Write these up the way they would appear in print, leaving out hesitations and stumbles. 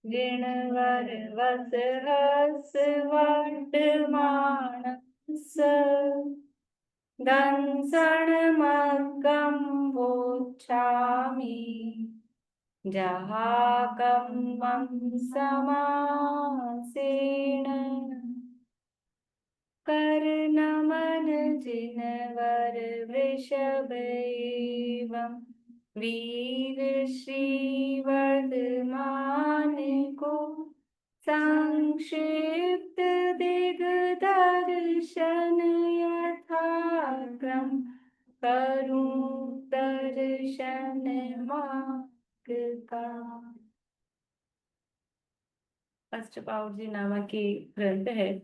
जिणवर वस हस वर्तमानस दंसनमग्गं वोच्छामि जहाकम्मं समासेन कर्णमन जिनवर वृषभैवं वीर श्रीवर्धमान को संक्षिप्त दिग्दर्शन यथाक्रम करूं दर्शन मार्ग का। अष्टपाउर्जी नामक की ग्रंथ है,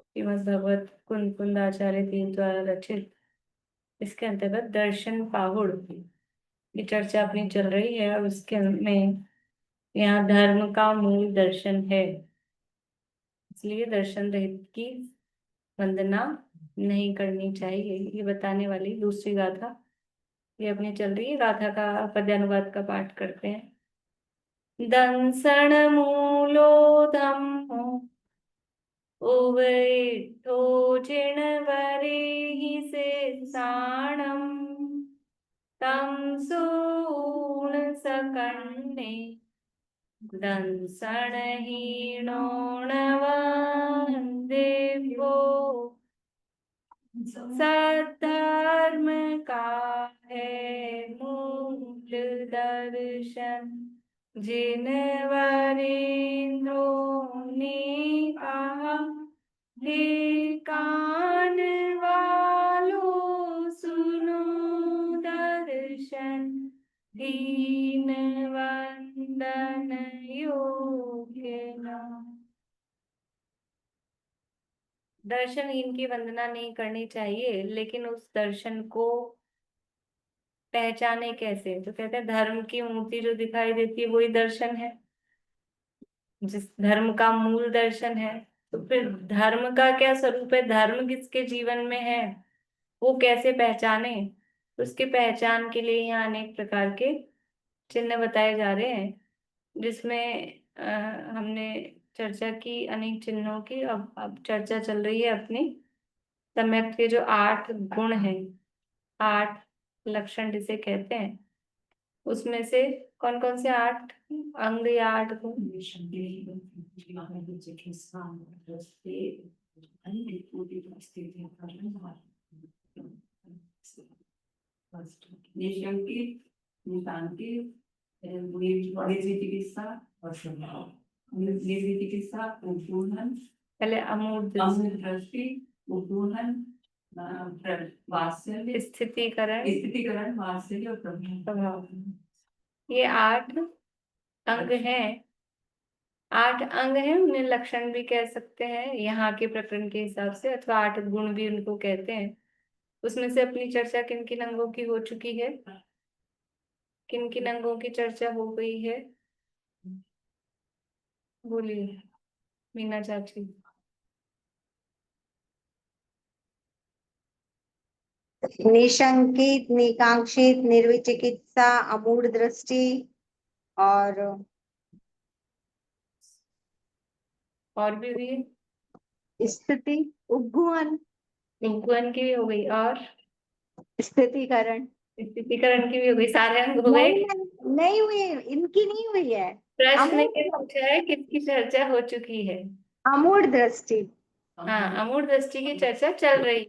श्रीमद् भगवत कुंद आचार्य देव द्वारा रचित। इसके अंतर्गत दर्शन पाहुड़ की चर्चा अपनी चल रही है और उसके में यहाँ धर्म का मूल दर्शन है, इसलिए दर्शन रहित की वंदना नहीं करनी चाहिए, ये बताने वाली दूसरी गाथा ये अपनी चल रही है। गाथा का पद्यानुवाद का पाठ करते हैं। दंसण मूलो धम्मो उवैठो जिणवरे हि सेत्साणं तं सूण सकण्णे दंसणहीनो नवन्देवो सद्धर्म का है मूल दर्शन जिनवरेंद्रों ने कहा हे कान वालों सुनो दर्शन दीन वंदन योग्य नाम। दर्शनहीन की वंदना नहीं करनी चाहिए, लेकिन उस दर्शन को पहचाने कैसे? तो कहते हैं धर्म की मूर्ति जो दिखाई देती है वही दर्शन है, जिस धर्म का मूल दर्शन है। तो फिर धर्म का क्या स्वरूप है, धर्म किसके जीवन में है, वो कैसे पहचाने? तो उसके पहचान के लिए यहाँ अनेक प्रकार के चिन्ह बताए जा रहे हैं, जिसमें हमने चर्चा की अनेक चिन्हों की। अब चर्चा चल रही है अपनी सम्यक के जो 8 गुण हैं, 8 लक्षण जिसे कहते हैं, उसमें से कौन कौन से 8 अंग या 8 गुण? पहले अमूर्त दृष्टि, वात्सल्य, स्थितिकरण, वात्सल्य और प्रभाव। ये 8 अंग हैं। 8 अंग हैं, उन्हें लक्षण भी कह सकते हैं यहाँ के प्रकरण के हिसाब से, अथवा 8 गुण भी उनको कहते हैं। उसमें से अपनी चर्चा किन किन अंगों की हो चुकी है, किन किन अंगों की चर्चा हो गई है? बोलिए मीना चाची। निशंकित, निकांक्षित, निर्विचिकित्सा, अमूढ़ दृष्टि और भी हुई स्थिति, उपगुहन। उपगुहन की भी हो गई, और स्थितिकरण, स्थितिकरण की भी हो गई। सारे अंग हो गए? नहीं हुई, इनकी नहीं हुई है। प्रश्न ये पूछा है किसकी चर्चा हो चुकी है? अमूढ़ दृष्टि। हाँ, अमूढ़ दृष्टि की चर्चा चल रही।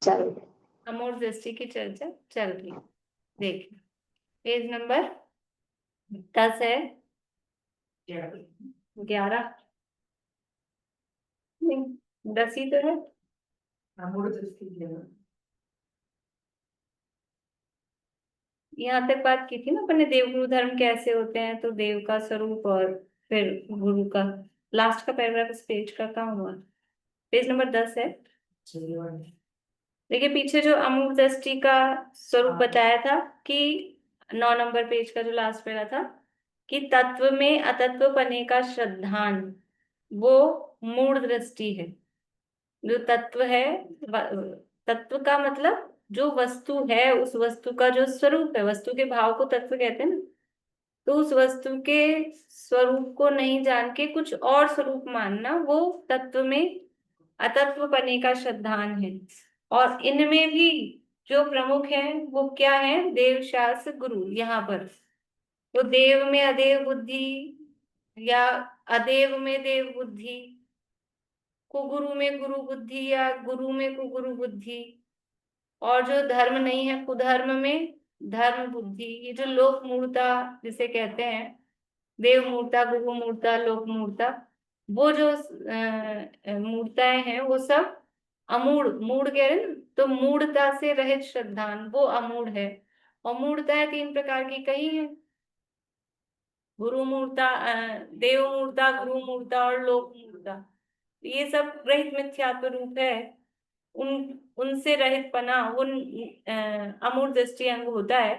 चल अमूढ़ दृष्टि की चर्चा चल रही। देखिए पेज नंबर 10 है, 11 नहीं 10 ही तो है। यहाँ तक बात की थी ना अपने, देवगुरु धर्म कैसे होते हैं, तो देव का स्वरूप और फिर गुरु का। लास्ट का पैराग्राफ इस पेज का कहाँ हुआ? पेज नंबर 10 है। देखिए पीछे जो अमूर्त दृष्टि का स्वरूप बताया था कि 9 नंबर पेज का जो लास्ट पैरा था कि तत्व में अतत्व पने का श्रद्धान, वो मूढ़ दृष्टि है। जो तत्व है, तत्व का मतलब जो वस्तु है उस वस्तु का जो स्वरूप है, वस्तु के भाव को तत्व कहते हैं ना, तो उस वस्तु के स्वरूप को नहीं जान के कुछ और स्वरूप मानना, वो तत्व में अतत्व पने का श्रद्धान है। और इनमें भी जो प्रमुख है वो क्या है? देव, शास्त्र, गुरु। यहाँ पर तो देव में अदेव बुद्धि, या अदेव में देव बुद्धि, कुगुरु में गुरु बुद्धि, या गुरु में कुगुरु बुद्धि, और जो धर्म नहीं है कुधर्म में धर्म बुद्धि। ये जो लोक मूर्ता जिसे कहते हैं, देव मूर्ता, गुरु मूर्ता, लोक मूर्ता, वो जो मूर्ताएं हैं वो सब अमूढ़, मूढ़ कह रहे हैं ना, तो मूढ़ता से रहित श्रद्धान वो अमूढ़ है। और मूर्ताएं तीन प्रकार की कही है, गुरु मूर्ता, देव मूर्ता, गुरु मूर्ता और लोक मूर्ता। ये सब रहित मिथ्यात्व रूप है। उन उनसे रहित पना उन अमूर्त दृष्टि अंग होता है।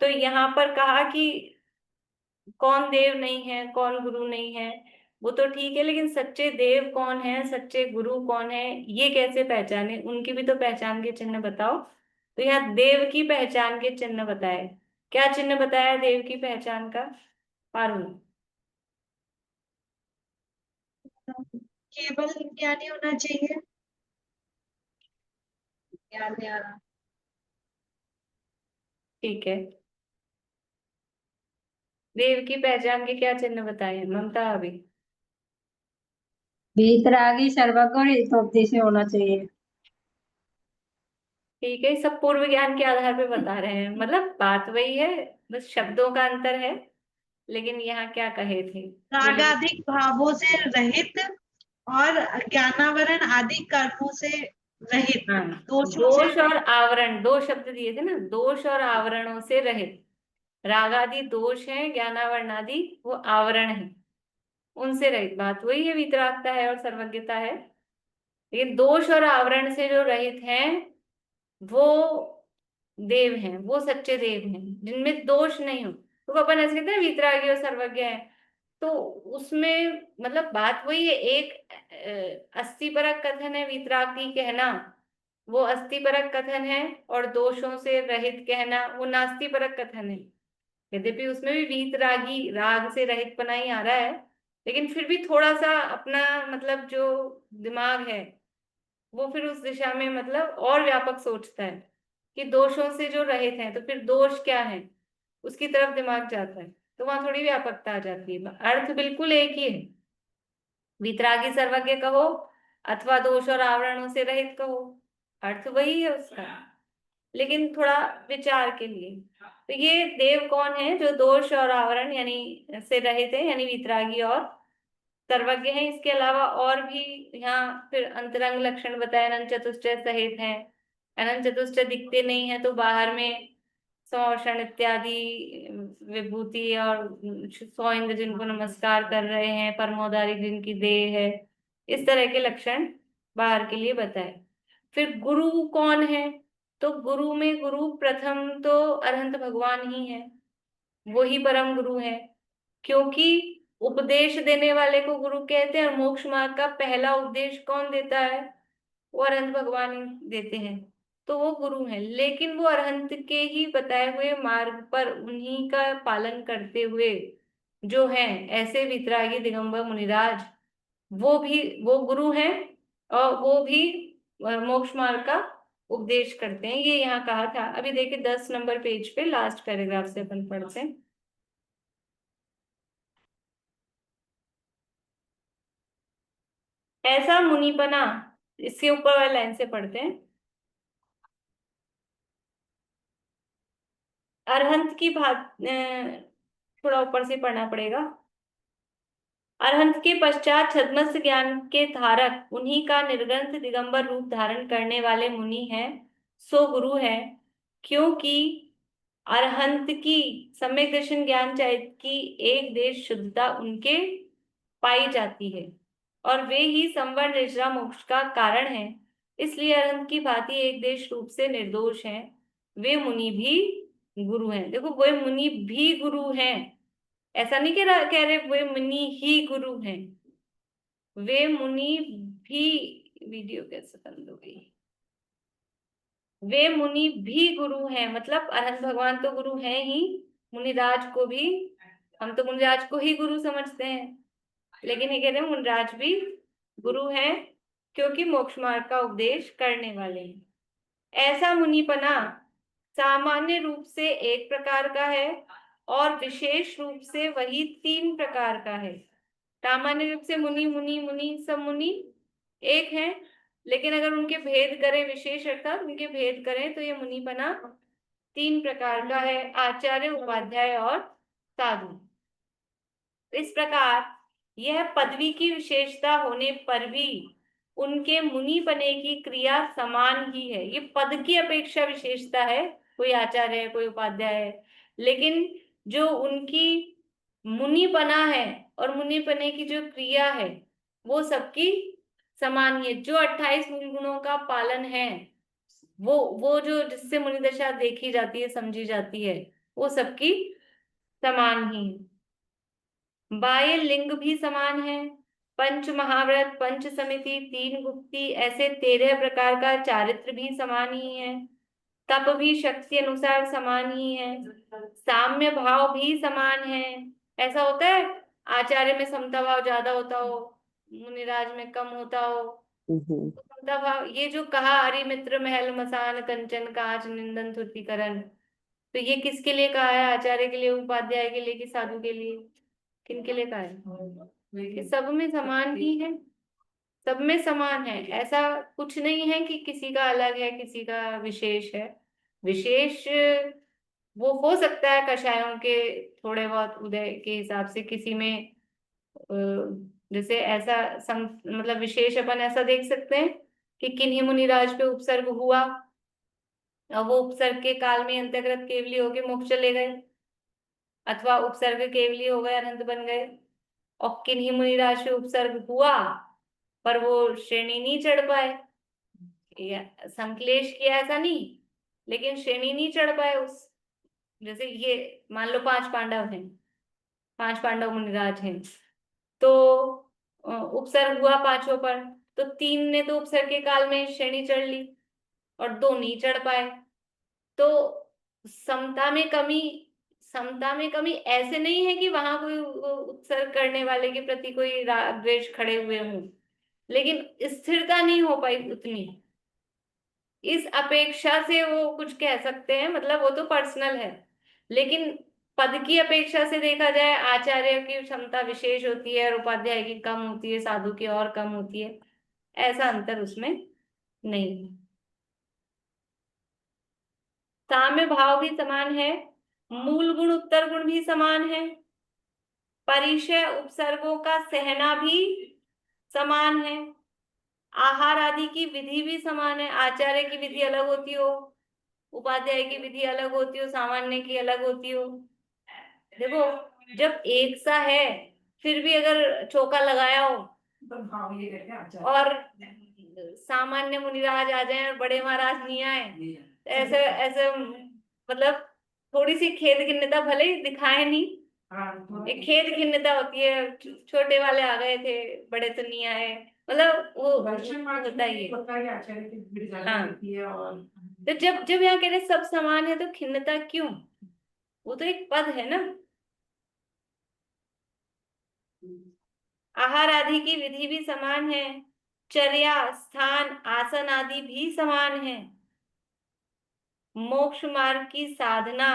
तो यहाँ पर कहा कि कौन देव नहीं है, कौन गुरु नहीं है, वो तो ठीक है, लेकिन सच्चे देव कौन है, सच्चे गुरु कौन है, ये कैसे पहचाने? उनकी भी तो पहचान के चिन्ह बताओ। तो यहाँ देव की पहचान के चिन्ह बताए। क्या चिन्ह बताया देव की पहचान का, पारुल? केवल ज्ञानी होना चाहिए। याद नहीं आ रहा। ठीक है, देव की पहचान के क्या चिन्ह बताए ममता अभी? वीतरागी, सर्वज्ञ और हितोपदेशी होना चाहिए। ठीक है, सब पूर्व ज्ञान के आधार पे बता रहे हैं, मतलब बात वही है, बस शब्दों का अंतर है। लेकिन यहाँ क्या कहे थे, बोलिए। रागाधिक भावों से रहित और ज्ञानावरण आदि कर्मों से रहित, हाँ, दोषों से दोष और रहित। आवरण, दो शब्द दिए थे ना, दोष और आवरणों से रहित। रागादि दोष है, ज्ञानावरणादि वो आवरण है, उनसे रहित। बात वही है, वितरागता है और सर्वज्ञता है। लेकिन दोष और आवरण से जो रहित हैं वो देव हैं, वो सच्चे देव हैं जिनमें दोष नहीं हो। तो अपन ऐसे कहते हैं वीतरागी और सर्वज्ञ है, तो उसमें मतलब बात वही है। एक अस्थिपरक कथन है वीतरागी कहना, वो अस्थिपरक कथन है, और दोषों से रहित कहना वो नास्तिपरक कथन है। यद्यपि उसमें भी वीतरागी, राग से रहित पना ही आ रहा है, लेकिन फिर भी थोड़ा सा अपना मतलब जो दिमाग है वो फिर उस दिशा में मतलब और व्यापक सोचता है कि दोषों से जो रहित हैं, तो फिर दोष क्या है, उसकी तरफ दिमाग जाता है। तो वहां थोड़ी व्यापकता आ जाती है, अर्थ बिल्कुल एक ही है। वितरागी सर्वज्ञ कहो अथवा दोष और आवरणों से रहित कहो, अर्थ वही है उसका, लेकिन थोड़ा विचार के लिए। तो ये देव कौन है? जो दोष और आवरण यानी से रहित है, यानी वितरागी और सर्वज्ञ है। इसके अलावा और भी यहाँ फिर अंतरंग लक्षण बताए, अनंत चतुष्टय सहित हैं। अनंत चतुष्टय दिखते नहीं है तो बाहर में संवर्षण इत्यादि विभूति और 100 इंद्र जिनको नमस्कार कर रहे हैं, परमोदारी जिनकी देह है, इस तरह के लक्षण बाहर के लिए बताए। फिर गुरु कौन है? तो गुरु में गुरु प्रथम तो अरहंत भगवान ही है, वो ही परम गुरु है। क्योंकि उपदेश देने वाले को गुरु कहते हैं, और मोक्ष मार्ग का पहला उपदेश कौन देता है? वो अरहंत भगवान ही देते हैं, तो वो गुरु हैं। लेकिन वो अरहंत के ही बताए हुए मार्ग पर उन्हीं का पालन करते हुए जो हैं ऐसे वितरागी दिगंबर मुनिराज, वो गुरु हैं, और वो भी मोक्ष मार्ग का उपदेश करते हैं। ये यहाँ कहा था। अभी देखिए 10 नंबर पेज पे लास्ट पैराग्राफ से अपन पढ़ते हैं। ऐसा मुनिपना, इसके ऊपर वाली लाइन से पढ़ते हैं। अरहंत की बात थोड़ा ऊपर से पढ़ना पड़ेगा। अरहंत के पश्चात छद्मस्त ज्ञान के धारक, उन्हीं का निर्ग्रंथ दिगंबर रूप धारण करने वाले मुनि हैं, सो गुरु है। क्योंकि अरहंत की सम्यक दर्शन ज्ञान चाहित की एक देश शुद्धता उनके पाई जाती है, और वे ही संवर निजरा मोक्ष का कारण है। इसलिए अरहंत की भांति एक देश रूप से निर्दोष हैं। वे मुनि भी गुरु हैं। देखो, वे मुनि भी गुरु हैं, ऐसा नहीं कह रहे वे मुनि ही गुरु हैं। वे मुनि भी, वीडियो कैसे बंद हो गई? वे मुनि भी गुरु हैं, मतलब अनंत भगवान तो गुरु हैं ही, मुनिराज को भी, हम तो मुनिराज को ही गुरु समझते हैं, लेकिन ये कह रहे हैं मुनिराज भी गुरु हैं, क्योंकि मोक्ष मार्ग का उपदेश करने वाले हैं। ऐसा मुनिपना सामान्य रूप से एक प्रकार का है और विशेष रूप से वही 3 प्रकार का है। सामान्य रूप से मुनि मुनि मुनि सब मुनि एक हैं, लेकिन अगर उनके भेद करें, विशेष अर्थात उनके भेद करें, तो ये मुनिपना 3 प्रकार का है, आचार्य, उपाध्याय और साधु। इस प्रकार यह पदवी की विशेषता होने पर भी उनके मुनि बने की क्रिया समान ही है। ये पद की अपेक्षा विशेषता है, कोई आचार्य है, कोई उपाध्याय है, लेकिन जो उनकी मुनि बना है और मुनि बने की जो क्रिया है वो सबकी समान ही है। जो 28 मूल गुणों का पालन है, वो जो जिससे मुनि दशा देखी जाती है, समझी जाती है, वो सबकी समान ही है। बाह्य लिंग भी समान है। पंच महाव्रत, पंच समिति, 3 गुप्ती, ऐसे 13 प्रकार का चारित्र भी समान ही है। तप भी शक्ति अनुसार समान ही है। साम्य भाव भी समान है। ऐसा होता है आचार्य में समता भाव ज्यादा होता हो, मुनिराज में कम होता हो। समता भाव, ये जो कहा अरि मित्र महल मसान कंचन कांच निंदन तुतिकरण, तो ये किसके लिए कहा है? आचार्य के लिए, उपाध्याय के लिए, कि साधु के लिए? किनके लिए कहा है? कि सब में समान ही है, सब में समान है। ऐसा कुछ नहीं है कि किसी का अलग है, किसी का विशेष है। विशेष वो हो सकता है कषायों के थोड़े बहुत उदय के हिसाब से, किसी में जैसे ऐसा मतलब विशेष अपन ऐसा देख सकते हैं कि किन्हीं मुनिराज पे उपसर्ग हुआ और वो उपसर्ग के काल में अंतर्गत केवली होके मोक्ष चले गए, अथवा उपसर्ग केवली हो गए अनंत बन गए। और किन्हीं मुनिराज पे उपसर्ग हुआ पर वो श्रेणी नहीं चढ़ पाए, संकलेश किया ऐसा नहीं, लेकिन श्रेणी नहीं चढ़ पाए उस, जैसे ये मान लो 5 पांडव हैं, 5 पांडव मुनिराज हैं, तो उपसर्ग हुआ पांचों पर, तो 3 ने तो उपसर्ग के काल में श्रेणी चढ़ ली और 2 नहीं चढ़ पाए। तो समता में कमी, समता में कमी ऐसे नहीं है कि वहां कोई उत्सर्ग करने वाले के प्रति कोई राग द्वेष खड़े हुए हों, लेकिन स्थिरता नहीं हो पाई उतनी, इस अपेक्षा से वो कुछ कह सकते हैं, मतलब वो तो पर्सनल है, लेकिन पद की अपेक्षा से देखा जाए आचार्य की क्षमता विशेष होती है और उपाध्याय की कम होती है, साधु की और कम होती है, ऐसा अंतर उसमें नहीं। साम्य भाव भी समान है, मूल गुण उत्तर गुण भी समान है, परिचय उपसर्गों का सहना भी समान है, आहार आदि की विधि भी समान है। आचार्य की विधि अलग होती हो, उपाध्याय की विधि अलग होती हो, सामान्य की अलग होती हो। देखो जब एक सा है फिर भी अगर चौका लगाया हो और सामान्य मुनिराज आ जाए और बड़े महाराज नहीं आए, ऐसे ऐसे मतलब थोड़ी सी खेद खिन्नता भले ही दिखाए नहीं, एक खेद खिन्नता होती है, छोटे वाले आ गए थे बड़े तो नहीं आए, मतलब वो होता ही है। हाँ, तो जब जब यहाँ कह रहे सब समान है तो खिन्नता क्यों? वो तो एक पद है ना। आहार आदि की विधि भी समान है, चर्या स्थान आसन आदि भी समान है, मोक्ष मार्ग की साधना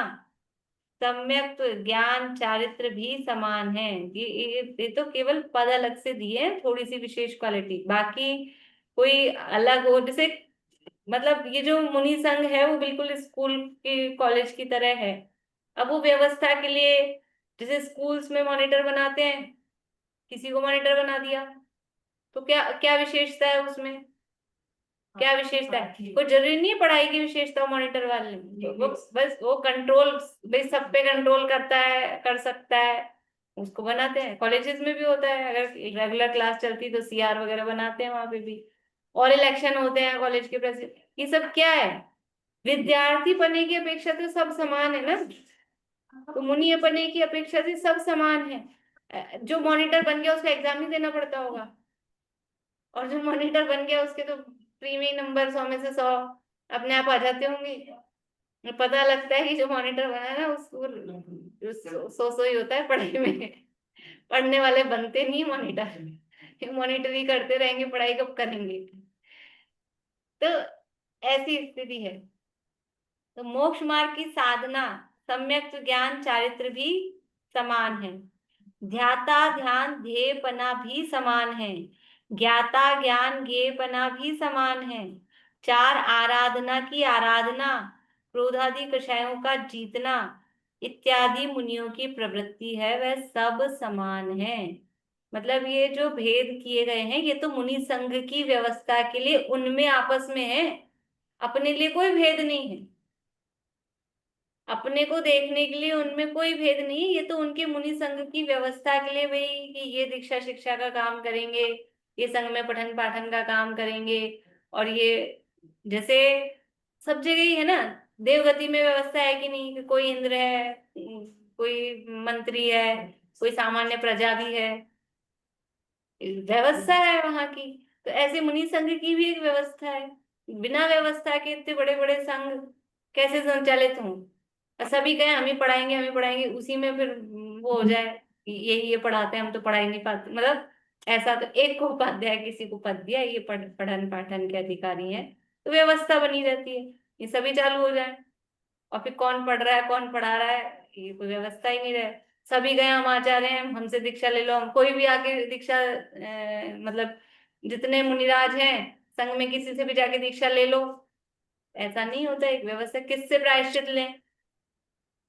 सम्यक ज्ञान चारित्र भी समान है। ये तो केवल पद अलग से दिए हैं, थोड़ी सी विशेष क्वालिटी, बाकी कोई अलग हो, जैसे मतलब ये जो मुनि संघ है वो बिल्कुल स्कूल की कॉलेज की तरह है। अब वो व्यवस्था के लिए जैसे स्कूल्स में मॉनिटर बनाते हैं, किसी को मॉनिटर बना दिया, तो क्या क्या विशेषता है उसमें? क्या विशेषता है? कोई जरूरी नहीं है पढ़ाई की विशेषता मॉनिटर वाले, वो बस वो कंट्रोल, भाई सब पे कंट्रोल करता है, कर सकता है, उसको बनाते हैं। कॉलेजेस में भी होता है, अगर रेगुलर क्लास चलती तो सीआर वगैरह बनाते हैं वहां पे भी, और इलेक्शन होते हैं कॉलेज के प्रेसिडेंट, ये सब क्या है? विद्यार्थी पढ़ने की अपेक्षा तो सब समान है ना, तो मुनि पढ़ने की अपेक्षा से सब समान है। जो मॉनिटर बन गया उसको एग्जाम ही देना पड़ता होगा, और जो मॉनिटर बन गया उसके तो प्री में नंबर 100 में से 100, अपने आप आ जाते होंगे। पता लगता है कि जो मॉनिटर बना है ना उसको सो ही होता है पढ़ाई में। पढ़ने वाले बनते नहीं मॉनिटर, मॉनिटर ही करते रहेंगे, पढ़ाई कब करेंगे। तो ऐसी स्थिति है। तो मोक्ष मार्ग की साधना, सम्यक ज्ञान, चारित्र भी समान है। ध्याता ध्यान ध्येयपना भी समान है। ज्ञाता ज्ञान ज्ञेयपना भी समान है। चार आराधना की आराधना, क्रोधादि कषायों का जीतना इत्यादि मुनियों की प्रवृत्ति है, वह सब समान है। मतलब ये जो भेद किए गए हैं ये तो मुनि संघ की व्यवस्था के लिए उनमें आपस में है, अपने लिए कोई भेद नहीं है। अपने को देखने के लिए उनमें कोई भेद नहीं है, ये तो उनके मुनि संघ की व्यवस्था के लिए भाई कि ये दीक्षा शिक्षा का काम करेंगे, ये संघ में पठन पाठन का काम करेंगे। और ये जैसे सब जगह ही है ना, देवगति में व्यवस्था है कि नहीं, कि कोई इंद्र है, कोई मंत्री है, कोई सामान्य प्रजा भी है, व्यवस्था है वहां की। तो ऐसे मुनि संघ की भी एक व्यवस्था है। बिना व्यवस्था के इतने बड़े बड़े संघ कैसे संचालित हों? और सभी कहें हम ही पढ़ाएंगे, उसी में फिर वो हो जाए ये पढ़ाते हैं, हम तो पढ़ाई नहीं पाते। मतलब ऐसा तो एक को उपाध्याय किसी को पद दिया, ये पठन पाठन के अधिकारी हैं, तो व्यवस्था बनी रहती है, ये सभी चालू हो जाए। और फिर कौन पढ़ रहा है कौन पढ़ा रहा है ये कोई व्यवस्था ही नहीं रहे। सभी गए हम आचार्य हैं, हमसे दीक्षा ले लो, हम कोई भी आके दीक्षा मतलब जितने मुनिराज हैं संघ में किसी से भी जाके दीक्षा ले लो, ऐसा नहीं होता। एक व्यवस्था, किससे प्रायश्चित लें,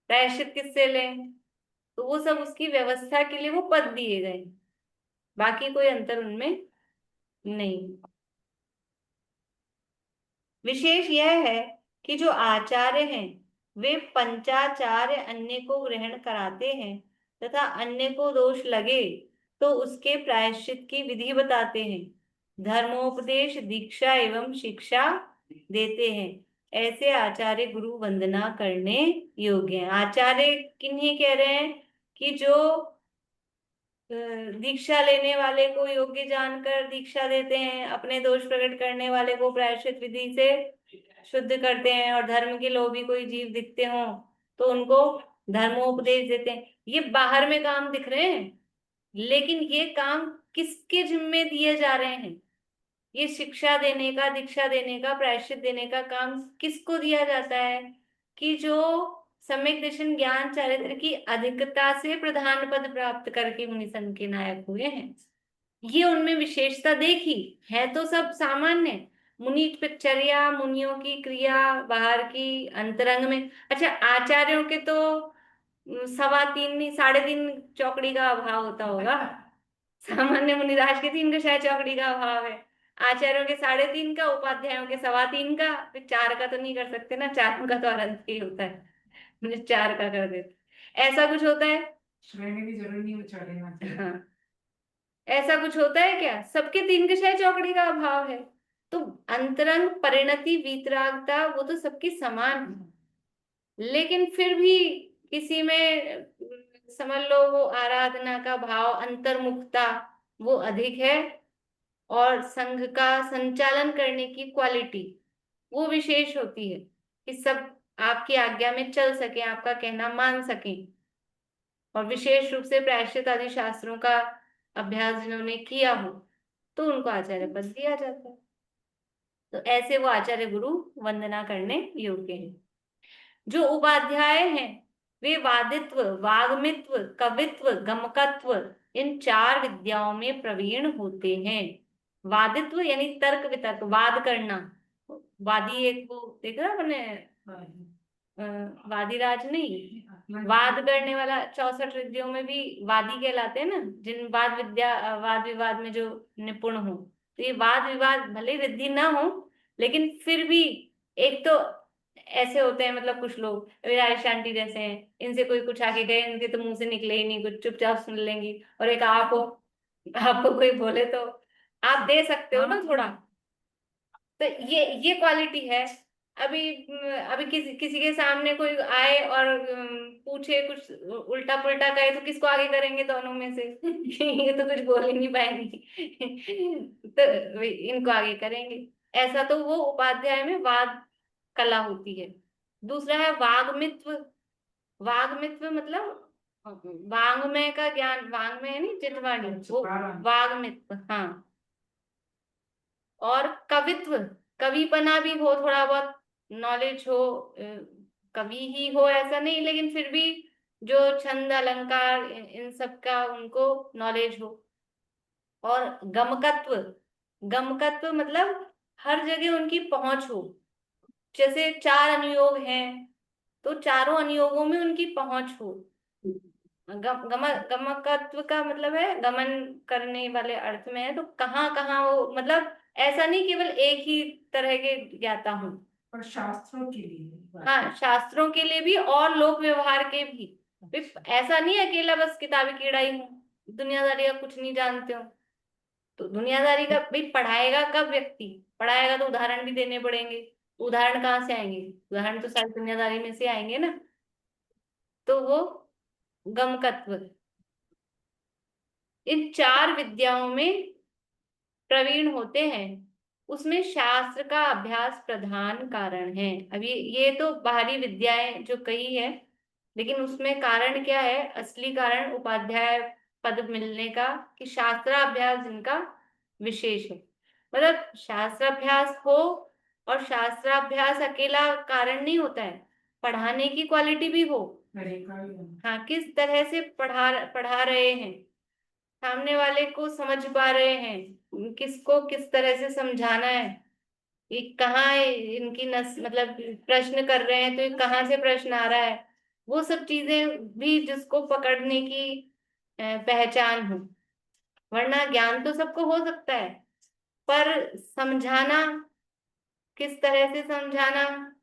प्रायश्चित किससे लें, तो वो सब उसकी व्यवस्था के लिए वो पद दिए गए, बाकी कोई अंतर उनमें नहीं। विशेष यह है कि जो आचार्य हैं वे पंचाचार्य अन्य को ग्रहण कराते हैं तथा अन्य को दोष लगे तो उसके प्रायश्चित की विधि बताते हैं, धर्मोपदेश दीक्षा एवं शिक्षा देते हैं। ऐसे आचार्य गुरु वंदना करने योग्य हैं। आचार्य किन्हीं कह रहे हैं कि जो दीक्षा लेने वाले को योग्य जानकर दीक्षा देते हैं, अपने दोष प्रकट करने वाले को प्रायश्चित विधि से शुद्ध करते हैं, और धर्म के लोभी कोई जीव दिखते हों तो उनको धर्मोपदेश देते हैं। ये बाहर में काम दिख रहे हैं, लेकिन ये काम किसके जिम्मे दिए जा रहे हैं? ये शिक्षा देने का, दीक्षा देने का, प्रायश्चित देने का काम किसको दिया जाता है? कि जो सम्यक दर्शन ज्ञान चारित्र की अधिकता से प्रधान पद प्राप्त करके मुनि संघ के नायक हुए हैं। ये उनमें विशेषता देखी है, तो सब सामान्य मुनि चर्या, मुनियों की क्रिया बाहर की अंतरंग में। अच्छा, आचार्यों के तो 3.25 नहीं 3.5 चौकड़ी का अभाव होता होगा। सामान्य मुनिराज के 3 का शायद चौकड़ी का अभाव है, आचार्यों के 3.5 का, उपाध्यायों के 3.25 का, फिर 4 का तो नहीं कर सकते ना, 4 का तो अनंत ही होता है, मुझे 4 का कर देते, ऐसा कुछ होता है। भी जरूरी नहीं वो चढ़ेगा। हाँ, ऐसा कुछ होता है क्या? सबके 3 के शायद चौकड़ी का अभाव है। तो अंतरंग परिणति वीतरागता वो तो सबकी समान है, लेकिन फिर भी किसी में समझ लो वो आराधना का भाव, अंतर्मुखता वो अधिक है, और संघ का संचालन करने की क्वालिटी वो विशेष होती है कि सब आपकी आज्ञा में चल सके, आपका कहना मान सके। और विशेष रूप से प्रायश्चित आदि शास्त्रों का अभ्यास जिन्होंने किया हो तो उनको आचार्य पद दिया जाता है। तो ऐसे वो आचार्य गुरु वंदना करने योग्य हैं। जो उपाध्याय हैं वे वादित्व, वाग्मित्व, कवित्व, गमकत्व इन 4 विद्याओं में प्रवीण होते हैं। वादित्व यानी तर्क वितर्क, वाद करना। वादी एक वो देख रहा अपने वादीराज नहीं, वाद करने वाला 64 रिद्धियों में भी वादी कहलाते हैं ना, जिन वाद विवाद में जो निपुण हो। तो ये वाद विवाद भले रिद्धि ना हो, लेकिन फिर भी एक तो ऐसे होते हैं, मतलब कुछ लोग विराज आंटी जैसे हैं, इनसे कोई कुछ आके गए, इनके तो मुंह से निकले ही नहीं कुछ, चुपचाप सुन लेंगी। और एक आपको कोई बोले तो आप दे सकते हो ना थोड़ा। तो ये क्वालिटी है। अभी अभी किसी के सामने कोई आए और पूछे कुछ उल्टा पुल्टा कहे तो किसको आगे करेंगे दोनों में से? ये तो कुछ बोल ही नहीं पाएंगे। तो इनको आगे करेंगे। ऐसा तो वो उपाध्याय में वाद कला होती है। दूसरा है वाग्मित्व। वाग्मित्व मतलब वांग्मय का ज्ञान, वांग्मय है नहीं चितवाणी, वो वाग्मित्व। हाँ। और कवित्व, कविपना भी हो, थोड़ा बहुत नॉलेज हो, कवि ही हो ऐसा नहीं, लेकिन फिर भी जो छंद अलंकार इन सब का उनको नॉलेज हो। और गमकत्व, गमकत्व मतलब हर जगह उनकी पहुंच हो। जैसे 4 अनुयोग हैं तो चारों अनुयोगों में उनकी पहुंच हो। गमकत्व का मतलब है गमन करने वाले अर्थ में है, तो कहाँ कहाँ वो, मतलब ऐसा नहीं केवल एक ही तरह के ज्ञाता हूँ। और शास्त्रों के लिए हाँ, शास्त्रों के लिए भी और लोक व्यवहार के भी। ऐसा नहीं अकेला बस किताबी कीड़ा ही हूँ, दुनियादारी का कुछ नहीं जानते हो। तो दुनियादारी का भाई पढ़ाएगा कब व्यक्ति, पढ़ाएगा तो उदाहरण भी देने पड़ेंगे। उदाहरण कहाँ से आएंगे? उदाहरण तो सारी दुनियादारी में से आएंगे ना। तो वो गमकत्व इन 4 विद्याओं में प्रवीण होते हैं, उसमें शास्त्र का अभ्यास प्रधान कारण है। अभी ये तो बाहरी विद्याएं जो कही है, लेकिन उसमें कारण क्या है? असली कारण उपाध्याय पद मिलने का, कि शास्त्राभ्यास जिनका विशेष है। मतलब शास्त्राभ्यास हो, और शास्त्राभ्यास अकेला कारण नहीं होता है, पढ़ाने की क्वालिटी भी हो। तरीका भी है। हाँ, किस तरह से पढ़ा रहे हैं, सामने वाले को समझ पा रहे हैं, किसको किस तरह से समझाना है, ये कहाँ इनकी मतलब प्रश्न कर रहे हैं तो ये कहाँ से प्रश्न आ रहा है, वो सब चीजें भी जिसको पकड़ने की पहचान हो। वरना ज्ञान तो सबको हो सकता है, पर समझाना, किस तरह से समझाना,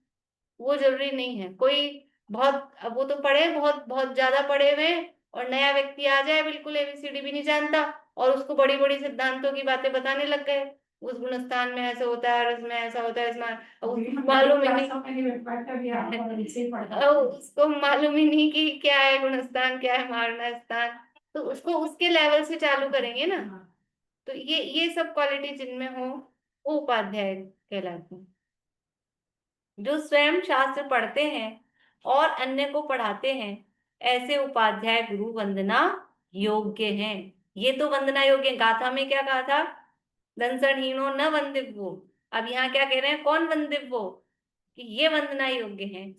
वो जरूरी नहीं है। कोई बहुत, अब वो तो पढ़े, बहुत बहुत ज्यादा पढ़े हुए हैं, और नया व्यक्ति आ जाए बिल्कुल एबीसीडी भी नहीं जानता, और उसको बड़ी बड़ी सिद्धांतों की बातें बताने लग गए, उस गुणस्थान में ऐसे होता है और इसमें ऐसा होता है, इसमें उसको मालूम ही नहीं, उसको मालूम ही नहीं कि क्या है गुणस्थान, क्या है मारना स्थान। तो उसको उसके लेवल से चालू करेंगे ना। तो ये सब क्वालिटी जिनमें हो, वो उपाध्याय कहलाते हैं। जो स्वयं शास्त्र पढ़ते हैं और अन्य को पढ़ाते हैं, ऐसे उपाध्याय गुरु वंदना योग्य हैं। ये तो वंदना योग्य है। गाथा में क्या कहा था? दंसनहीनो न वंदिव्यो। अब यहाँ क्या कह रहे हैं? कौन वंदिव्यो? कि ये वंदना योग्य हैं।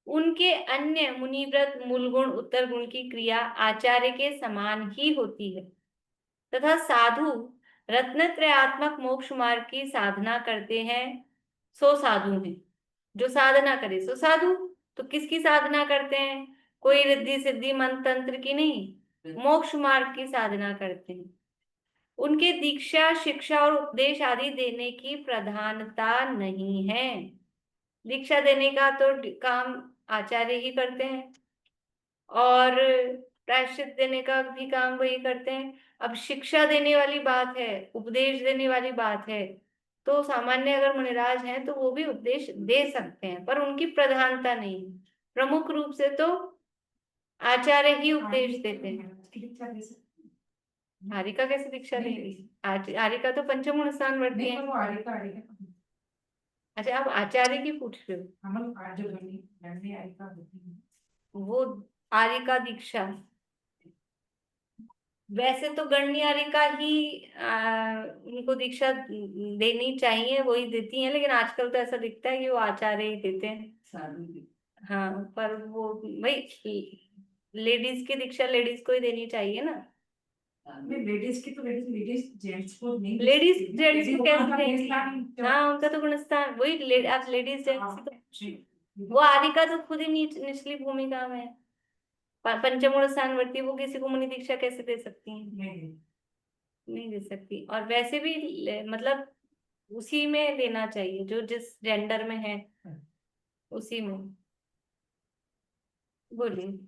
उनके अन्य मुनिव्रत, मूल गुण, उत्तर गुण की क्रिया आचार्य के समान ही होती है, तथा साधु रत्नत्रयात्मक मोक्ष मार्ग की साधना करते हैं, सो साधु हैं। जो साधना करे सो साधु। तो किसकी साधना करते हैं? कोई रिद्धि सिद्धि मंत्र तंत्र की नहीं, मोक्ष मार्ग की साधना करते हैं। उनके दीक्षा, शिक्षा और उपदेश आदि देने की प्रधानता नहीं है। दीक्षा देने का तो काम आचार्य ही करते हैं, और प्रायश्चित देने का भी काम वही करते हैं। अब शिक्षा देने वाली बात है, उपदेश देने वाली बात है, तो सामान्य अगर मुनिराज हैं तो वो भी उपदेश दे सकते हैं, पर उनकी प्रधानता नहीं। प्रमुख रूप से तो आचार्य ही उपदेश देते हैं। हारिका कैसे दीक्षा देंगी? हारिका तो पंचम गुण स्थान वर्ती है। अच्छा, आप आचार्य की पूछ रहे हो? वो आर्यिका दीक्षा, वैसे तो गणनी आर्यिका ही उनको दीक्षा देनी चाहिए, वही देती हैं, लेकिन आजकल तो ऐसा दिखता है कि वो आचार्य ही देते हैं। हाँ, पर वो भाई लेडीज की दीक्षा लेडीज को ही देनी चाहिए ना। लेडीज की तो लेडीज जेंट्स को नहीं, लेडीज जेंट्स को कैसे उनका देंगे? गुणस्थान हाँ, उनका तो गुणस्थान वही, आप लेडीज जेंट्स तो, वो आर्यिका तो खुद ही निचली भूमिका में है। पंचम गुण स्थान वर्ती, वो किसी को मुनि दीक्षा कैसे दे सकती हैं? नहीं दे सकती। और वैसे भी मतलब उसी में देना चाहिए जो जिस जेंडर में है, उसी में। बोलिए।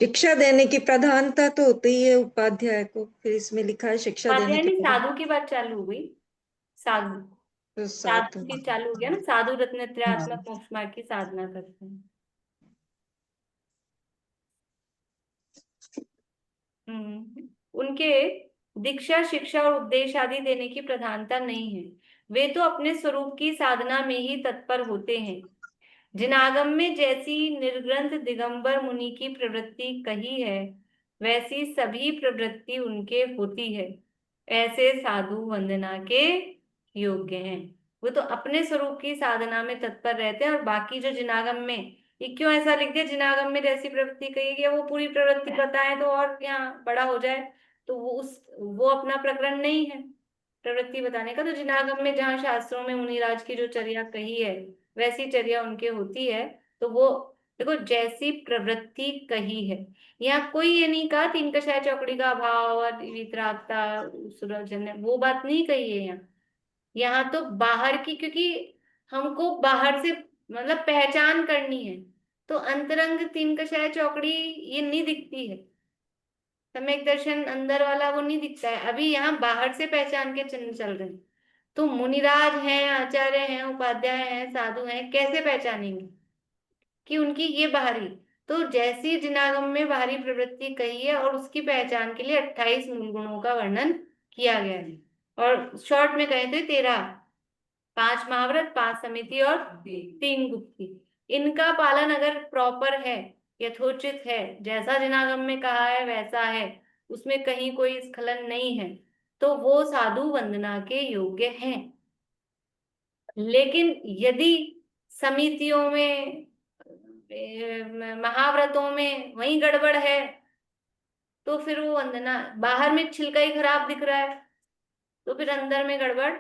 शिक्षा देने की प्रधानता तो होती ही है उपाध्याय को, फिर इसमें लिखा है शिक्षा देने की साधु की बात चालू हो गई। साधु, तो साधु की चालू हो गया ना। साधु रत्नत्रयात्मक हाँ। मोक्ष मार्ग की साधना करते हैं। उनके दीक्षा, शिक्षा और उपदेश आदि देने की प्रधानता नहीं है। वे तो अपने स्वरूप की साधना में ही तत्पर होते हैं। जिनागम में जैसी निर्ग्रंथ दिगंबर मुनि की प्रवृत्ति कही है, वैसी सभी प्रवृत्ति उनके होती है। ऐसे साधु वंदना के योग्य हैं। वो तो अपने स्वरूप की साधना में तत्पर रहते हैं। और बाकी जो जिनागम में, ये क्यों ऐसा लिख दिया, जिनागम में जैसी प्रवृत्ति कही है, वो पूरी प्रवृत्ति बताएं तो और यहाँ बड़ा हो जाए, तो वो अपना प्रकरण नहीं है प्रवृत्ति बताने का। तो जिनागम में जहाँ शास्त्रों में मुनिराज की जो चर्या कही है, वैसी चर्या उनके होती है। तो वो देखो, जैसी प्रवृत्ति कही है, यहाँ कोई ये नहीं कहा तीन कषाय चौकड़ी का अभाव और वितरागता सुरजन, वो बात नहीं कही है यहाँ। यहाँ तो बाहर की, क्योंकि हमको बाहर से मतलब पहचान करनी है, तो अंतरंग तीन कषाय चौकड़ी ये नहीं दिखती है। सम्यक दर्शन अंदर वाला वो नहीं दिखता है। अभी यहाँ बाहर से पहचान के चिन्ह चल रहे हैं। तो मुनिराज हैं, आचार्य हैं, उपाध्याय हैं, साधु हैं, कैसे पहचानेंगे कि उनकी ये बाहरी। तो जैसी जिनागम में बाहरी प्रवृत्ति कही है, और उसकी पहचान के लिए 28 मूल गुणों का वर्णन किया गया है। और शॉर्ट में कहे तो 13, 5 महाव्रत, 5 समिति और 3 गुप्ती। इनका पालन अगर प्रॉपर है, यथोचित है, जैसा जिनागम में कहा है वैसा है, उसमें कहीं कोई स्खलन नहीं है, तो वो साधु वंदना के योग्य हैं। लेकिन यदि समितियों में, महाव्रतों में वही गड़बड़ है, तो फिर वो वंदना, बाहर में छिलका ही खराब दिख रहा है, तो फिर अंदर में गड़बड़।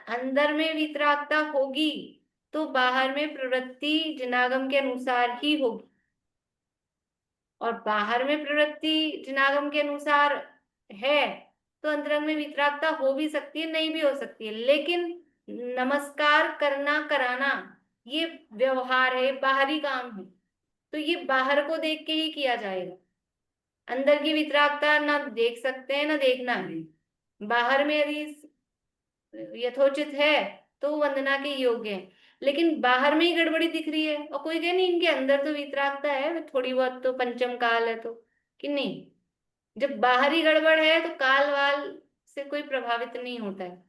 अंदर में वितरागता होगी तो बाहर में प्रवृत्ति जिनागम के अनुसार ही होगी, और बाहर में प्रवृत्ति जिनागम के अनुसार है तो अंतरंग में वितरागता हो भी सकती है, नहीं भी हो सकती है। लेकिन नमस्कार करना कराना ये व्यवहार है, बाहरी काम है, तो ये बाहर को देख के ही किया जाएगा। अंदर की वितरागता ना देख सकते हैं ना देखना है। बाहर में यदि यथोचित है तो वंदना के योग्य है। लेकिन बाहर में ही गड़बड़ी दिख रही है, और कोई कहे नहीं इनके अंदर तो वितरागता है थोड़ी बहुत, तो पंचम काल है, तो कि नहीं, जब बाहर ही गड़बड़ है तो काल वाल से कोई प्रभावित नहीं होता है।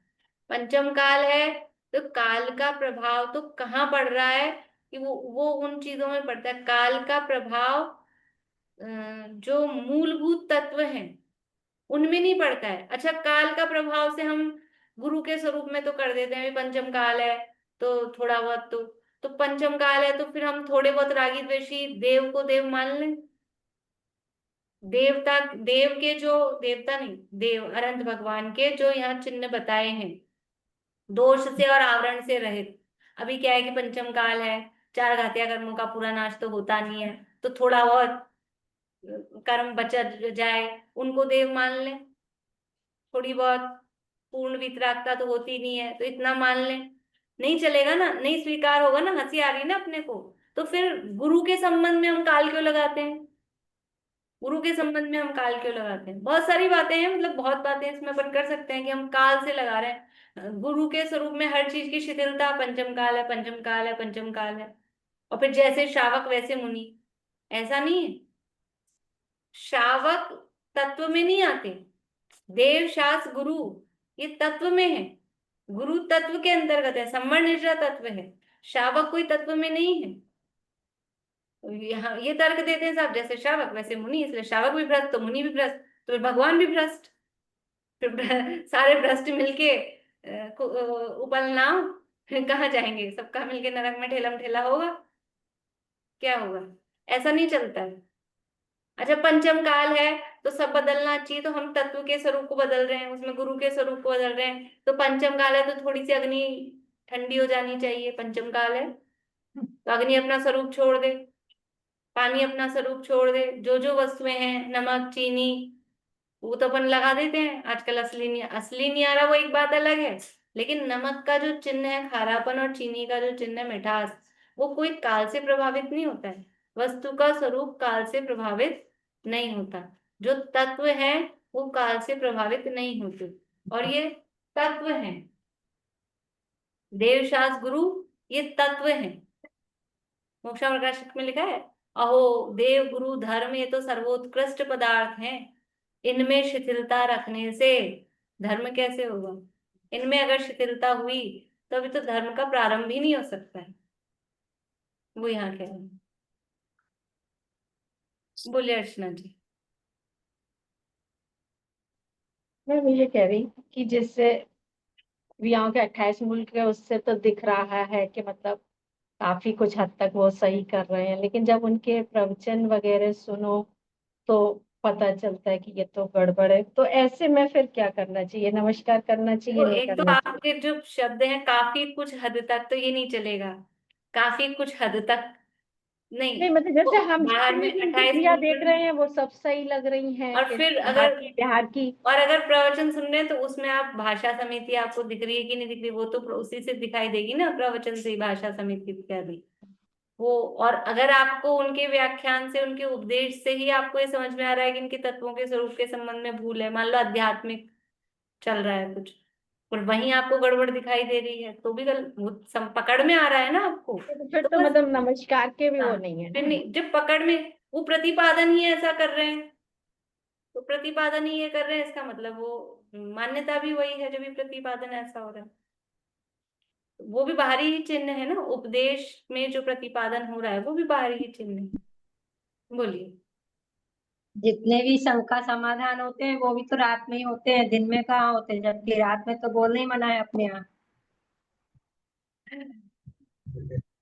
पंचम काल है तो काल का प्रभाव तो कहाँ पड़ रहा है कि वो उन चीजों में पड़ता है। काल का प्रभाव जो मूलभूत तत्व हैं उनमें नहीं पड़ता है। अच्छा, काल का प्रभाव से हम गुरु के स्वरूप में तो कर देते हैं, पंचम काल है तो थोड़ा बहुत, तो पंचम काल है तो फिर हम थोड़े बहुत रागी द्वेषी देव को देव मान लें। देवता, देव के जो, देवता नहीं, देव अनंत भगवान के जो यहाँ चिन्ह बताए हैं, दोष से और आवरण से रहित। अभी क्या है कि पंचम काल है, 4 घातिया कर्मों का पूरा नाश तो होता नहीं है, तो थोड़ा बहुत कर्म बचा जाए उनको देव मान लें। थोड़ी बहुत पूर्ण वितरागता तो होती नहीं है, तो इतना मान लें। नहीं चलेगा ना, नहीं स्वीकार होगा ना, हंसी आ रही ना अपने को, तो फिर गुरु के संबंध में हम काल क्यों लगाते हैं? गुरु के संबंध में हम काल क्यों लगाते हैं? बहुत सारी बातें हैं, मतलब बहुत बातें इसमें अपन कर सकते हैं कि हम काल से लगा रहे हैं। गुरु के स्वरूप में हर चीज की शिथिलता, पंचम काल है, पंचम काल है, पंचम काल है। और फिर जैसे शावक वैसे मुनि, ऐसा नहीं है। शावक तत्व में नहीं आते, देव शास्त्र गुरु ये तत्व में है, गुरु तत्व के अंतर्गत है, सम्मर निद्रा तत्व है, शावक कोई तत्व में नहीं है। यहाँ ये तर्क देते हैं साहब, जैसे शावक वैसे मुनि, इसलिए शावक भी भ्रष्ट तो मुनि भी भ्रष्ट, तो फिर भगवान भी भ्रष्ट, फिर सारे भ्रष्ट मिलके उपल नाव, फिर कहाँ जाएंगे? सबका मिलके नरक में ठेलम ठेला होगा, क्या होगा? ऐसा नहीं चलता है। अच्छा, पंचम काल है तो सब बदलना चाहिए, तो हम तत्व के स्वरूप को बदल रहे हैं, उसमें गुरु के स्वरूप को बदल रहे हैं। तो पंचम काल है तो थोड़ी सी अग्नि ठंडी हो जानी चाहिए, पंचम काल है तो अग्नि अपना स्वरूप छोड़ दे, पानी अपना स्वरूप छोड़ दे, जो जो वस्तुएं हैं, नमक चीनी वो तो अपन लगा देते हैं आजकल। असली नहीं आ रहा, वो एक बात अलग है, लेकिन नमक का जो चिन्ह है खारापन, और चीनी का जो चिन्ह है मिठास, वो कोई काल से प्रभावित नहीं होता है। वस्तु का स्वरूप काल से प्रभावित नहीं होता, जो तत्व है वो काल से प्रभावित नहीं होते, और ये तत्व है। देव शास्त्र गुरु ये तत्व है। मोक्षा प्रकाशक में लिखा है, अहो देव गुरु धर्म ये तो सर्वोत्कृष्ट पदार्थ हैं, इनमें शिथिलता रखने से धर्म कैसे होगा? इनमें अगर शिथिलता हुई तो अभी तो धर्म का प्रारंभ ही नहीं हो सकता है। वो यहाँ कह रहे हैं। बोलिए अर्चना जी। मैं ये कह रही हूँ कि जिससे यहाँ के 28 मुल्क है उससे तो दिख रहा है कि मतलब काफी कुछ हद तक वो सही कर रहे हैं, लेकिन जब उनके प्रवचन वगैरह सुनो तो पता चलता है कि ये तो गड़बड़ है। तो ऐसे में फिर क्या करना चाहिए? नमस्कार करना चाहिए, तो नहीं एक तो करना चाहिए? आपके जो शब्द हैं काफी कुछ हद तक, तो ये नहीं चलेगा। काफी कुछ हद तक नहीं। नहीं मतलब वो जैसे हम बाहर जितनी में भी इनकी 28 क्रिया मुल्क देख रहे हैं वो सब सही लग रही हैं और कि फिर वहाँ अगर की बिहार की। और अगर प्रवचन सुन रहे हैं तो उसमें आप भाषा समिति आपको दिख रही है कि नहीं दिख रही, वो तो उसी से दिखाई देगी ना, प्रवचन से ही भाषा समिति इत्यादि। वो और अगर आपको उनके व्याख्यान से, उनके उपदेश से ही आपको ये समझ में आ रहा है कि इनके तत्वों के स्वरूप के संबंध में भूल है, मान लो आध्यात्मिक चल रहा है कुछ, और वहीं आपको गड़बड़ दिखाई दे रही है, तो भी वो पकड़ में आ रहा है ना आपको। तो फिर तो तो बस मतलब नमस्कार के भी हाँ, वो नहीं है फिर ना। नहीं, जब पकड़ में वो प्रतिपादन ही ऐसा कर रहे हैं, तो प्रतिपादन ही ये कर रहे हैं, इसका मतलब वो मान्यता भी वही है, जब भी प्रतिपादन ऐसा हो रहा है। वो भी बाहरी ही चिन्ह है ना, उपदेश में जो प्रतिपादन हो रहा है वो भी बाहरी ही चिन्ह है। बोलिए। जितने भी शंका समाधान होते हैं वो भी तो रात में ही होते हैं, दिन में कहाँ होते हैं, जबकि रात में तो बोलना ही मना है अपने यहाँ।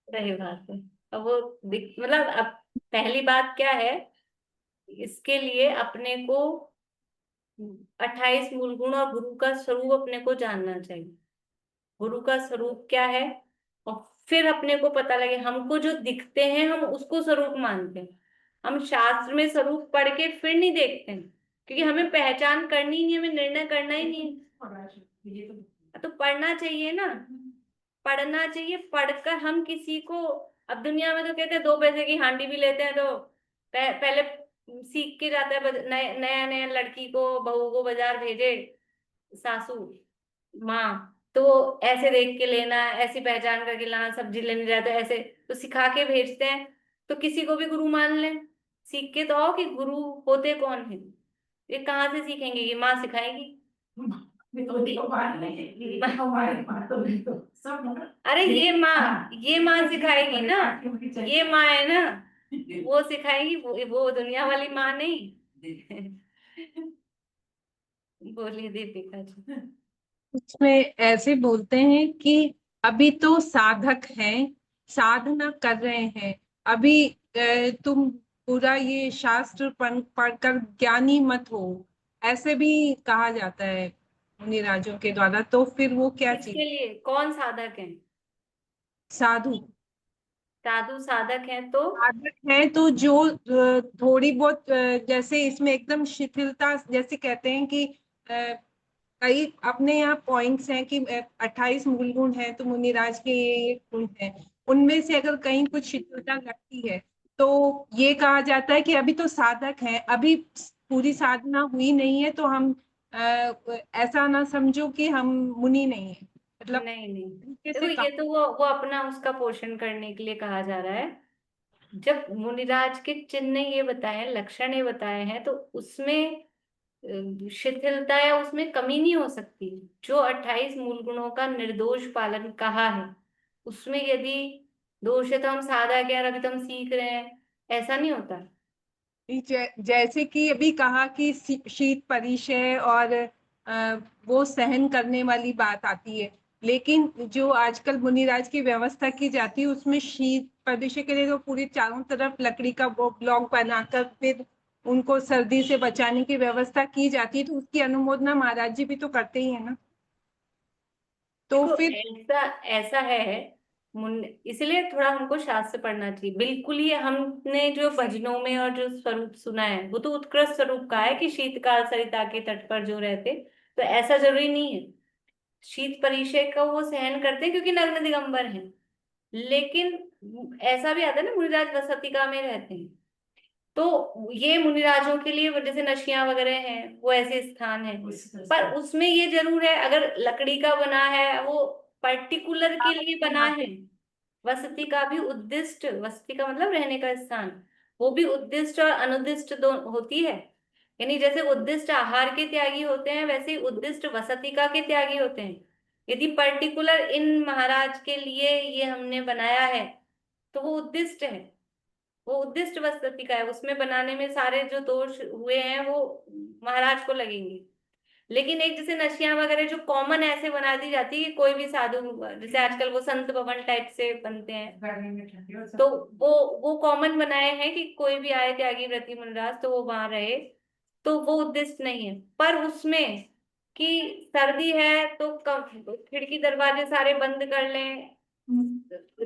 सही बात है। अब वो मतलब अब पहली बात क्या है, इसके लिए अपने को 28 मूल गुण और गुरु का स्वरूप अपने को जानना चाहिए। गुरु का स्वरूप क्या है, और फिर अपने को पता लगे, हमको जो दिखते हैं हम उसको स्वरूप मानते हैं। हम शास्त्र में स्वरूप पढ़ के फिर नहीं देखते हैं, क्योंकि हमें पहचान करनी ही नहीं, हमें निर्णय करना ही नहीं ये है। तो पढ़ना चाहिए ना, पढ़ना चाहिए। पढ़कर हम किसी को, अब दुनिया में तो कहते हैं 2 पैसे की हांडी भी लेते हैं, तो पहले सीख के जाता है, नया नया लड़की को, बहू को बाजार भेजे सासू माँ, तो ऐसे देख के लेना, ऐसी पहचान करके लाना, सब्जी लेने जाते हैं ऐसे, तो सिखा के भेजते हैं। तो किसी को भी गुरु मान लें, सीख के तो आओ कि गुरु होते कौन है। ये कहाँ से सीखेंगे, ये माँ सिखाएगी। तो बात नहीं है, ये हमारे बात तो नहीं तो सब अरे ये माँ सिखाएगी ना, ये माँ है ना, वो सिखाएगी, वो दुनिया वाली माँ नहीं। बोलिए दीपिका जी। उसमें ऐसे बोलते हैं कि अभी तो साधक हैं, साधना कर रहे हैं, अभी तुम पूरा ये शास्त्र पढ़कर ज्ञानी मत हो, ऐसे भी कहा जाता है मुनिराजों के द्वारा। तो फिर वो क्या चीज? इसके लिए कौन साधक है? साधु साधु साधक है तो साधक है तो जो थोड़ी बहुत जैसे इसमें एकदम शिथिलता, जैसे कहते हैं कि कई अपने यहाँ पॉइंट्स हैं कि 28 मूल गुण हैं तो मुनिराज के ये गुण हैं, उनमें से अगर कहीं कुछ शिथिलता लगती है तो ये कहा जाता है कि अभी तो साधक हैं, अभी पूरी साधना हुई नहीं है, तो हम ऐसा ना समझो कि हम मुनि नहीं है, मतलब नहीं नहीं, तरीके देखो से ये काम। तो वो अपना उसका पोषण करने के लिए कहा जा रहा है। जब मुनिराज के चिन्ह ये बताए, लक्षण ये बताए हैं, तो उसमें शिथिलता या उसमें कमी नहीं हो सकती। जो 28 मूल गुणों का निर्दोष पालन कहा है, उसमें यदि दोष है तो हम साधा क्या, अभी तो हम सीख रहे हैं, ऐसा नहीं होता। जैसे कि अभी कहा कि शीत परिचय और वो सहन करने वाली बात आती है, लेकिन जो आजकल मुनिराज की व्यवस्था की जाती है उसमें शीत परिचय के लिए तो पूरी चारों तरफ लकड़ी का वो ब्लॉक बनाकर फिर उनको सर्दी से बचाने की व्यवस्था की जाती है, तो उसकी अनुमोदना महाराज जी भी तो करते ही है ना। तो देखो फिर ऐसा ऐसा है, इसलिए थोड़ा हमको शास्त्र पढ़ना चाहिए। बिल्कुल ही हमने जो भजनों में और जो स्वरूप सुना है वो तो उत्कृष्ट स्वरूप का है कि शीतकाल सरिता के तट पर जो रहते, तो ऐसा जरूरी नहीं है शीत परिचय का वो सहन करते हैं क्योंकि नग्न दिगंबर हैं। लेकिन ऐसा भी आता है ना, मुनिराज वसतिका में रहते हैं, तो ये मुनिराजों के लिए जैसे नशियां वगैरह हैं वो ऐसे स्थान है। पर उसमें ये जरूर है, अगर लकड़ी का बना है वो पर्टिकुलर के लिए बना है। वसति का भी उद्दिष्ट, वसति का मतलब रहने का स्थान, वो भी उद्दिष्ट और अनुदिष्ट दो होती है। यानी जैसे उद्दिष्ट आहार के त्यागी होते हैं, वैसे ही उद्दिष्ट वसतिका के त्यागी होते हैं। यदि पर्टिकुलर इन महाराज के लिए ये हमने बनाया है तो वो उद्दिष्ट है, वो उद्दिष्ट वस्तु का है, उसमें बनाने में सारे जो दोष हुए हैं वो महाराज को लगेंगे। लेकिन एक जैसे नशियां वगैरह जो कॉमन ऐसे बना दी जाती है कि कोई भी साधु, जैसे आजकल वो संत भवन टाइप से बनते हैं, गर्मी में ठंडी हो तो वो कॉमन बनाए हैं कि कोई भी आए त्यागी व्रती मुनिराज तो वो वहां रहे, तो वो उद्देश्य नहीं है। पर उसमें कि सर्दी है तो खिड़की दरवाजे सारे बंद कर लें,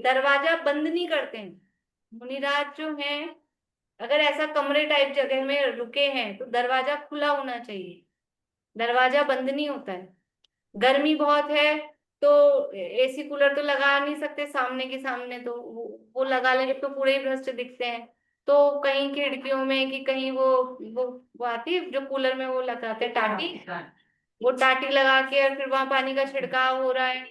दरवाजा बंद नहीं करते हैं मुनिराज जो हैं। अगर ऐसा कमरे टाइप जगह में रुके हैं तो दरवाजा खुला होना चाहिए, दरवाजा बंद नहीं होता है। गर्मी बहुत है तो एसी कूलर तो लगा नहीं सकते सामने के सामने, तो वो लगा लेंगे तो पूरे ही भ्रष्ट दिखते हैं। तो कहीं खिड़कियों में कि कहीं वो आती है जो कूलर में वो लगाते हैं टाटी, वो टाटी लगा के और फिर वहां पानी का छिड़काव हो रहा है,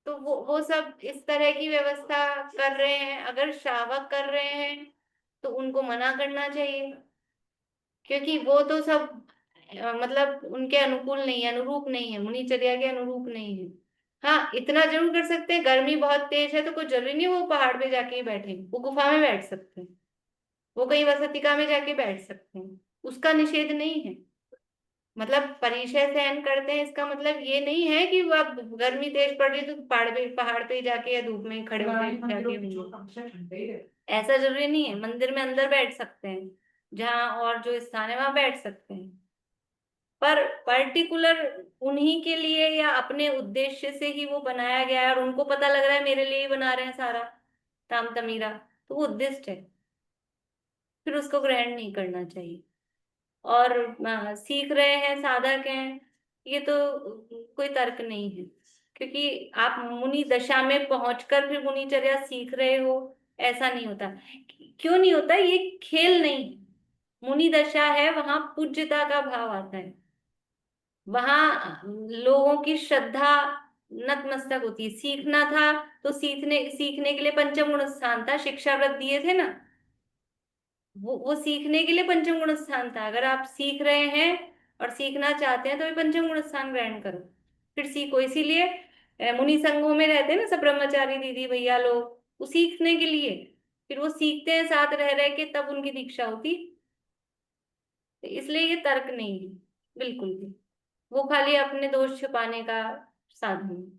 तो वो सब इस तरह की व्यवस्था कर रहे हैं। अगर श्रावक कर रहे हैं तो उनको मना करना चाहिए, क्योंकि वो तो सब मतलब उनके अनुकूल नहीं है, अनुरूप नहीं है, मुनिचर्या के अनुरूप नहीं है। हाँ, इतना जरूर कर सकते हैं, गर्मी बहुत तेज है तो कोई जरूरी नहीं वो पहाड़ पे जाके ही बैठे, वो गुफा में बैठ सकते हैं, वो कहीं वसतिका में जाके बैठ सकते हैं, उसका निषेध नहीं है। मतलब परिचय सहन करते हैं इसका मतलब ये नहीं है कि वो अब गर्मी तेज पड़ रही है तो पहाड़ पे ही जाके या धूप में ही खड़े होकर जाके होंगे। ऐसा जरूरी नहीं है, मंदिर में अंदर बैठ सकते हैं, जहाँ और जो स्थान है वहां बैठ सकते हैं। पर पर्टिकुलर उन्हीं के लिए या अपने उद्देश्य से ही वो बनाया गया है और उनको पता लग रहा है मेरे लिए ही बना रहे हैं सारा ताम तमीरा, तो वो उद्दिष्ट है, फिर उसको ग्रहण नहीं करना चाहिए। और सीख रहे हैं, साधक हैं, ये तो कोई तर्क नहीं है, क्योंकि आप मुनि दशा में पहुंचकर फिर मुनिचर्या सीख रहे हो, ऐसा नहीं होता। क्यों नहीं होता? ये खेल नहीं, मुनि दशा है, वहां पूज्यता का भाव आता है, वहां लोगों की श्रद्धा नतमस्तक होती है। सीखना था तो सीखने सीखने के लिए पंचम गुण स्थान था, शिक्षा व्रत दिए थे ना, वो सीखने के लिए पंचम गुण स्थान था। अगर आप सीख रहे हैं और सीखना चाहते हैं तो भी पंचम गुण स्थान ग्रहण करो, फिर सीखो। इसीलिए मुनि संघों में रहते हैं ना सब ब्रह्मचारी दीदी भैया लोग, वो सीखने के लिए, फिर वो सीखते हैं साथ रह रह के, तब उनकी दीक्षा होती। तो इसलिए ये तर्क नहीं है बिल्कुल भी, वो खाली अपने दोष छुपाने का साधन है।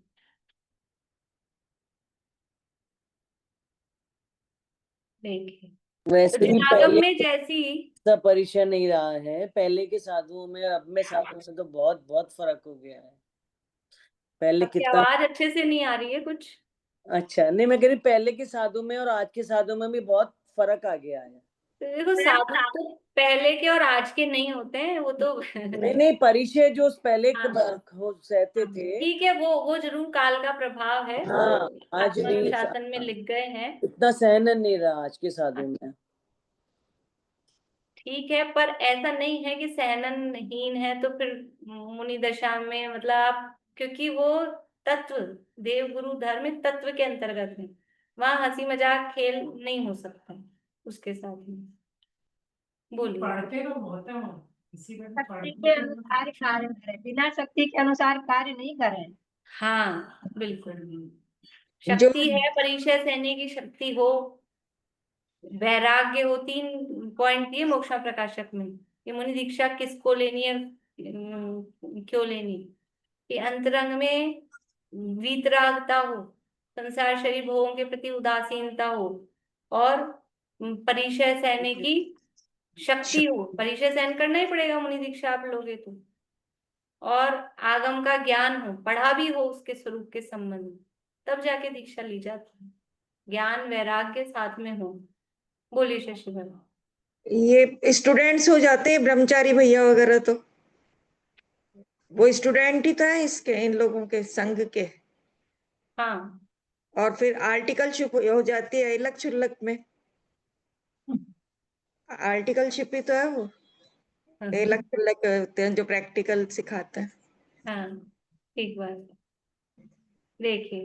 देखिए, तो वैसे भी समागम पहले में जैसी का परिचय नहीं रहा है, पहले के साधुओं में और अब में साधुओं से तो बहुत बहुत फर्क हो गया है। पहले आपकी कितना आवाज अच्छे से नहीं आ रही है कुछ। अच्छा, नहीं मैं कह रही पहले के साधु में और आज के साधु में भी बहुत फर्क आ गया है। तो देखो, साधु तो पहले के और आज के नहीं होते हैं, वो तो नहीं नहीं, परिचय जो पहले हाँ, सहते थे। ठीक है, वो जरूर काल का प्रभाव है, वो हाँ, आज नहीं, आत्मानुशासन में लिख गए हैं। इतना सहन नहीं रहा आज के साधु में। ठीक है, पर ऐसा नहीं है कि सहननहीन है तो फिर मुनि दशा में, मतलब आप, क्योंकि वो तत्व, देव गुरु धर्म तत्व के अंतर्गत है, वहां हंसी मजाक खेल नहीं हो सकता उसके साथ में। बोलिए। पढ़ते तो बहुत है वो, इसी में तो शक्ति पढ़ते के तो अनुसार कार्य करें, बिना शक्ति के अनुसार कार्य नहीं करें। हाँ बिल्कुल, जो शक्ति है, परिचय सहने की शक्ति हो, वैराग्य हो, 3 पॉइंट दिए मोक्षा प्रकाशक में। ये मुनि दीक्षा किसको लेनी है, क्यों लेनी, कि अंतरंग में वीतरागता हो, संसार शरीर भोगों के प्रति उदासीनता हो, और परिचय सहने की शक्ति हो। परिचय सहन करना ही पड़ेगा मुनि दीक्षा आप लोगे तो, और आगम का ज्ञान हो, पढ़ा भी हो उसके स्वरूप के संबंध में, तब जाके दीक्षा ली जाती है। ज्ञान वैराग्य साथ में हो। बोलिए शशि भगवान। ये स्टूडेंट्स हो जाते हैं ब्रह्मचारी भैया वगैरह, तो वो स्टूडेंट ही तो है इसके, इन लोगों के संघ के। हाँ, और फिर आर्टिकलशिप हो जाती है इलक छुल्लक में, आर्टिकलशिप ही तो है वो, इलक छुल्लक होते हैं जो प्रैक्टिकल सिखाते हैं। हाँ, ठीक बात है। देखिए,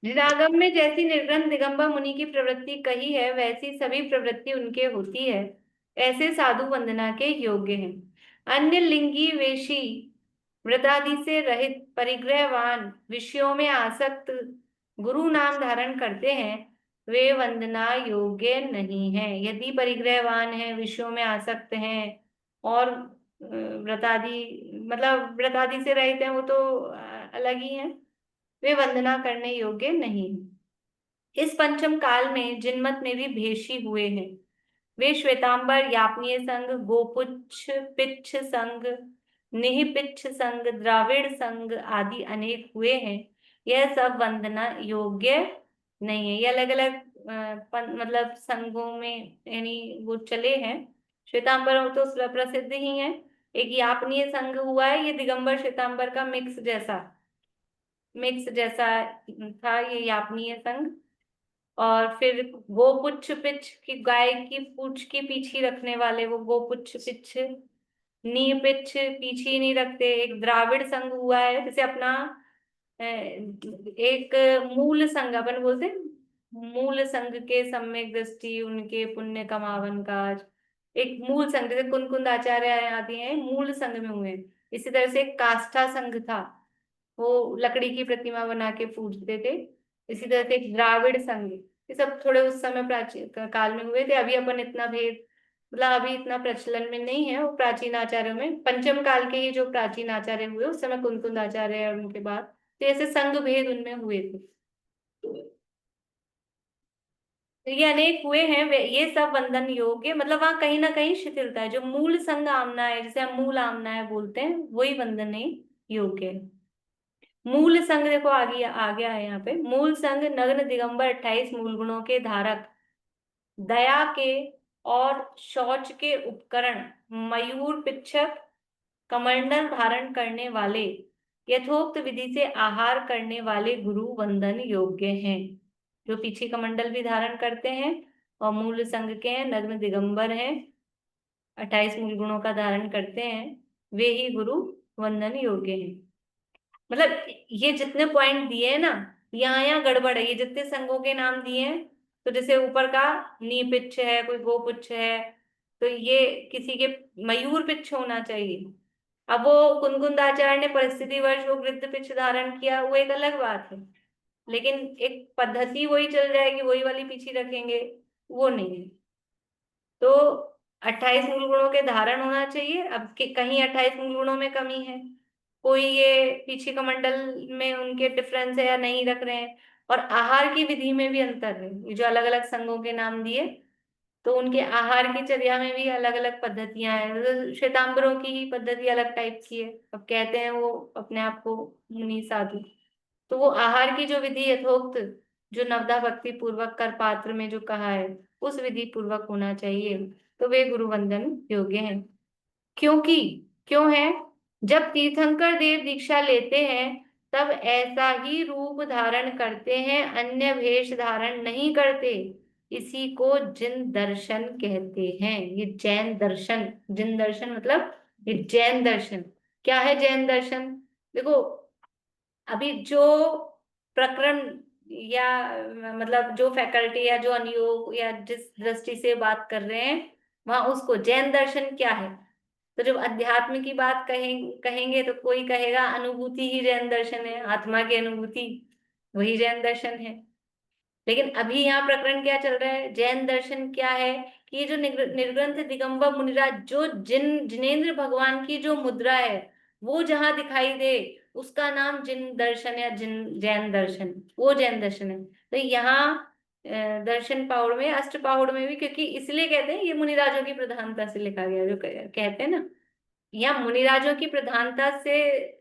निरागम में जैसी निर्ग्रंथ दिगंबर मुनि की प्रवृत्ति कही है, वैसी सभी प्रवृत्ति उनके होती है, ऐसे साधु वंदना के योग्य हैं। अन्य लिंगी वेशी व्रतादि से रहित परिग्रहवान विषयों में आसक्त गुरु नाम धारण करते हैं वे वंदना योग्य नहीं है। यदि परिग्रहवान है, विषयों में आसक्त हैं और व्रतादि मतलब व्रतादि से रहित हैं, वो तो अलग ही है, वे वंदना करने योग्य नहीं। इस पंचम काल में जिनमत में भी भेषी हुए हैं वे श्वेतांबर, यापनीय संघ, गोपुच्छ पिच्छ संघ, निहिपिच्छ संघ, द्राविड़ संघ आदि अनेक हुए हैं। यह सब वंदना योग्य नहीं है। ये अलग अलग मतलब संघों में यानी वो चले हैं। श्वेतांबर तो प्रसिद्ध ही है। एक यापनीय संघ हुआ है, ये दिगंबर श्वेतांबर का मिक्स जैसा था ये यापनीय संघ। और फिर गोपुच्छ पिच्छ की गाय की पूंछ की पीछी रखने वाले वो गोपुच्छ पिच्छ, नी पिच्छ पीछी नहीं रखते। एक द्राविड़ संघ हुआ है, जैसे अपना एक मूल संघ अपन बोलते हैं, मूल संघ के सम्यक दृष्टि उनके पुण्य कमावन काज। एक मूल संघ जैसे कुंद आचार्य आदि हैं, मूल संघ में हुए। इसी तरह से एक काष्ठा संघ था, वो लकड़ी की प्रतिमा बना के पूजते थे। इसी तरह से एक द्राविड़ संघ, ये सब थोड़े उस समय प्राचीन काल में हुए थे। अभी अपन इतना भेद मतलब अभी इतना प्रचलन में नहीं है। वो प्राचीन आचार्यों में पंचम काल के ही जो प्राचीन आचार्य हुए उस समय कुंद आचार्य और उनके बाद तो ऐसे संघ भेद उनमें हुए थे। तो ये अनेक हुए हैं, ये सब वंदन योग्य मतलब वहां कहीं ना कहीं शिथिलता है। जो मूल संघ आमना है, जिसे हम मूल आमना है बोलते हैं, वही वंदने योग्य है। मूल संघ देखो आगे आ गया है यहाँ पे। मूल संघ नग्न दिगंबर 28 मूल गुणों के धारक, दया के और शौच के उपकरण, मयूर पिच्छक कमंडल धारण करने वाले, यथोक्त विधि से आहार करने वाले गुरु वंदन योग्य हैं। जो पीछे कमंडल भी धारण करते हैं और मूल संघ के हैं, नग्न दिगंबर हैं, 28 मूल गुणों का धारण करते हैं, वे ही गुरु वंदन योग्य हैं। मतलब ये जितने पॉइंट दिए हैं ना, यहाँ गड़बड़ है। ये जितने संघों के नाम दिए हैं, तो जैसे ऊपर का नी पिच्छ है, कोई गो पुच्छ है, तो ये किसी के मयूर पिच्छ होना चाहिए। अब वो कुंदाचार्य ने परिस्थिति वर्ष वो गृध्र पिच्छ धारण किया, वो एक अलग बात है। लेकिन एक पद्धति वही चल जाएगी, वही वाली पीछी रखेंगे, वो नहीं है। तो 28 मूल गुणों के धारण होना चाहिए। अब कहीं 28 मूल गुणों में कमी है, कोई ये पीछे कमंडल में उनके डिफरेंस है या नहीं रख रहे हैं। और आहार की विधि में भी अंतर है। ये जो अलग अलग संघों के नाम दिए, तो उनके आहार की चर्या में भी अलग अलग पद्धतियां हैं। तो श्वेतांबरों की ही पद्धति अलग टाइप की है। अब कहते हैं वो अपने आप को मुनि साधु, तो वो आहार की जो विधि यथोक्त जो नवदा भक्ति पूर्वक कर पात्र में जो कहा है उस विधि पूर्वक होना चाहिए, तो वे गुरु वंदन योग्य हैं। क्योंकि क्यों है, जब तीर्थंकर देव दीक्षा लेते हैं तब ऐसा ही रूप धारण करते हैं, अन्य भेष धारण नहीं करते। इसी को जिन दर्शन कहते हैं। ये जैन दर्शन, जिन दर्शन मतलब ये जैन दर्शन। क्या है जैन दर्शन? देखो अभी जो प्रकरण या मतलब जो फैकल्टी या जो अनुयोग या जिस दृष्टि से बात कर रहे हैं, वहां उसको जैन दर्शन क्या है। तो जब अध्यात्म की बात कहेंगे तो कोई कहेगा अनुभूति ही जैन दर्शन है, आत्मा की अनुभूति वही जैन दर्शन है। लेकिन अभी यहाँ प्रकरण क्या चल रहा है, जैन दर्शन क्या है कि ये जो निर्ग्रंथ दिगंबर मुनिराज जो जिनेंद्र भगवान की जो मुद्रा है वो जहां दिखाई दे उसका नाम जिन दर्शन या जैन दर्शन, वो जैन दर्शन है। तो यहाँ दर्शन पाहुड़ में, अष्ट पाहुड़ में भी, क्योंकि इसलिए कहते हैं ये मुनिराजों की प्रधानता से लिखा गया। जो कहते हैं ना, यहाँ मुनिराजों की प्रधानता से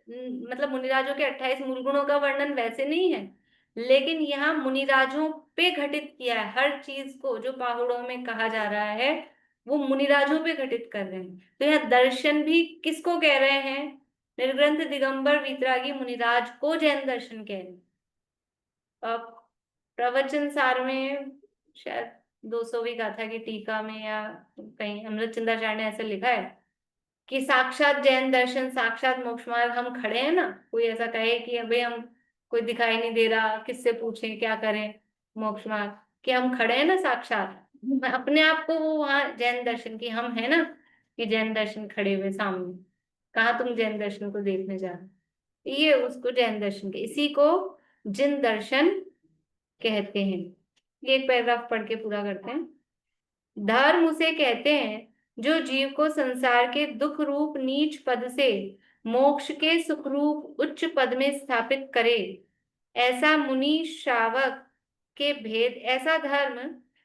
मतलब मुनिराजों के 28 मूल गुणों का वर्णन वैसे नहीं है, लेकिन यहाँ मुनिराजों पे घटित किया है। हर चीज को जो पाहुड़ों में कहा जा रहा है वो मुनिराजों पे घटित कर रहे हैं। तो यहाँ दर्शन भी किसको कह रहे हैं? निर्ग्रंथ दिगंबर वीतरागी मुनिराज को जैन दर्शन कह रहे हैं। अब प्रवचन सार में शायद 200वीं गाथा की टीका में या कहीं अमृतचंद्राचार्य ने ऐसे लिखा है कि साक्षात जैन दर्शन, साक्षात मोक्ष मार्ग। हम खड़े हैं ना, कोई ऐसा कहे कि अबे हम कोई दिखाई नहीं दे रहा, किससे पूछें क्या करें मोक्ष मार्ग, कि हम खड़े हैं ना साक्षात, अपने आप को वो वहां जैन दर्शन की हम है ना, कि जैन दर्शन खड़े हुए सामने। कहाँ तुम जैन दर्शन को देखने जा रहे हो? ये उसको जैन दर्शन के, इसी को जिन दर्शन कहते हैं। ये एक पैराग्राफ पढ़ के पूरा करते हैं। धर्म उसे कहते हैं जो जीव को संसार के दुख रूप नीच पद से मोक्ष के सुख रूप उच्च पद में स्थापित करे। ऐसा धर्म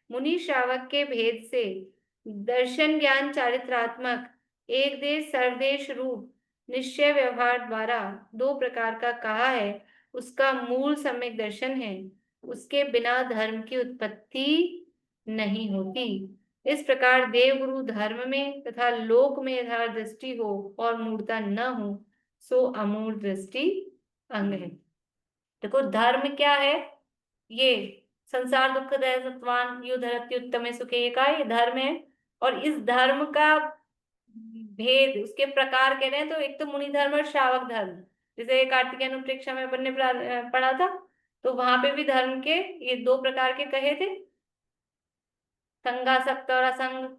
मुनि श्रावक के भेद से दर्शन ज्ञान चारित्रात्मक एक देश सर्वदेश रूप निश्चय व्यवहार द्वारा दो प्रकार का कहा है, उसका मूल सम्यक दर्शन है। उसके बिना धर्म की उत्पत्ति नहीं होती। इस प्रकार देवगुरु धर्म में तथा लोक में यथार्थ दृष्टि हो और मूर्ता न हो, सो अमूर्त दृष्टि अंग है। देखो धर्म क्या है? ये संसार दुखदाय सत्वान यो धरती उत्तम सुखे, ये का ये धर्म है। और इस धर्म का भेद, उसके प्रकार कह रहे हैं तो एक तो मुनि धर्म और श्रावक धर्म। जैसे कार्तिकेय अनुप्रेक्षा में अपन ने पढ़ा था, तो वहां पे भी धर्म के ये दो प्रकार के कहे थे, संगासक्त और असंग,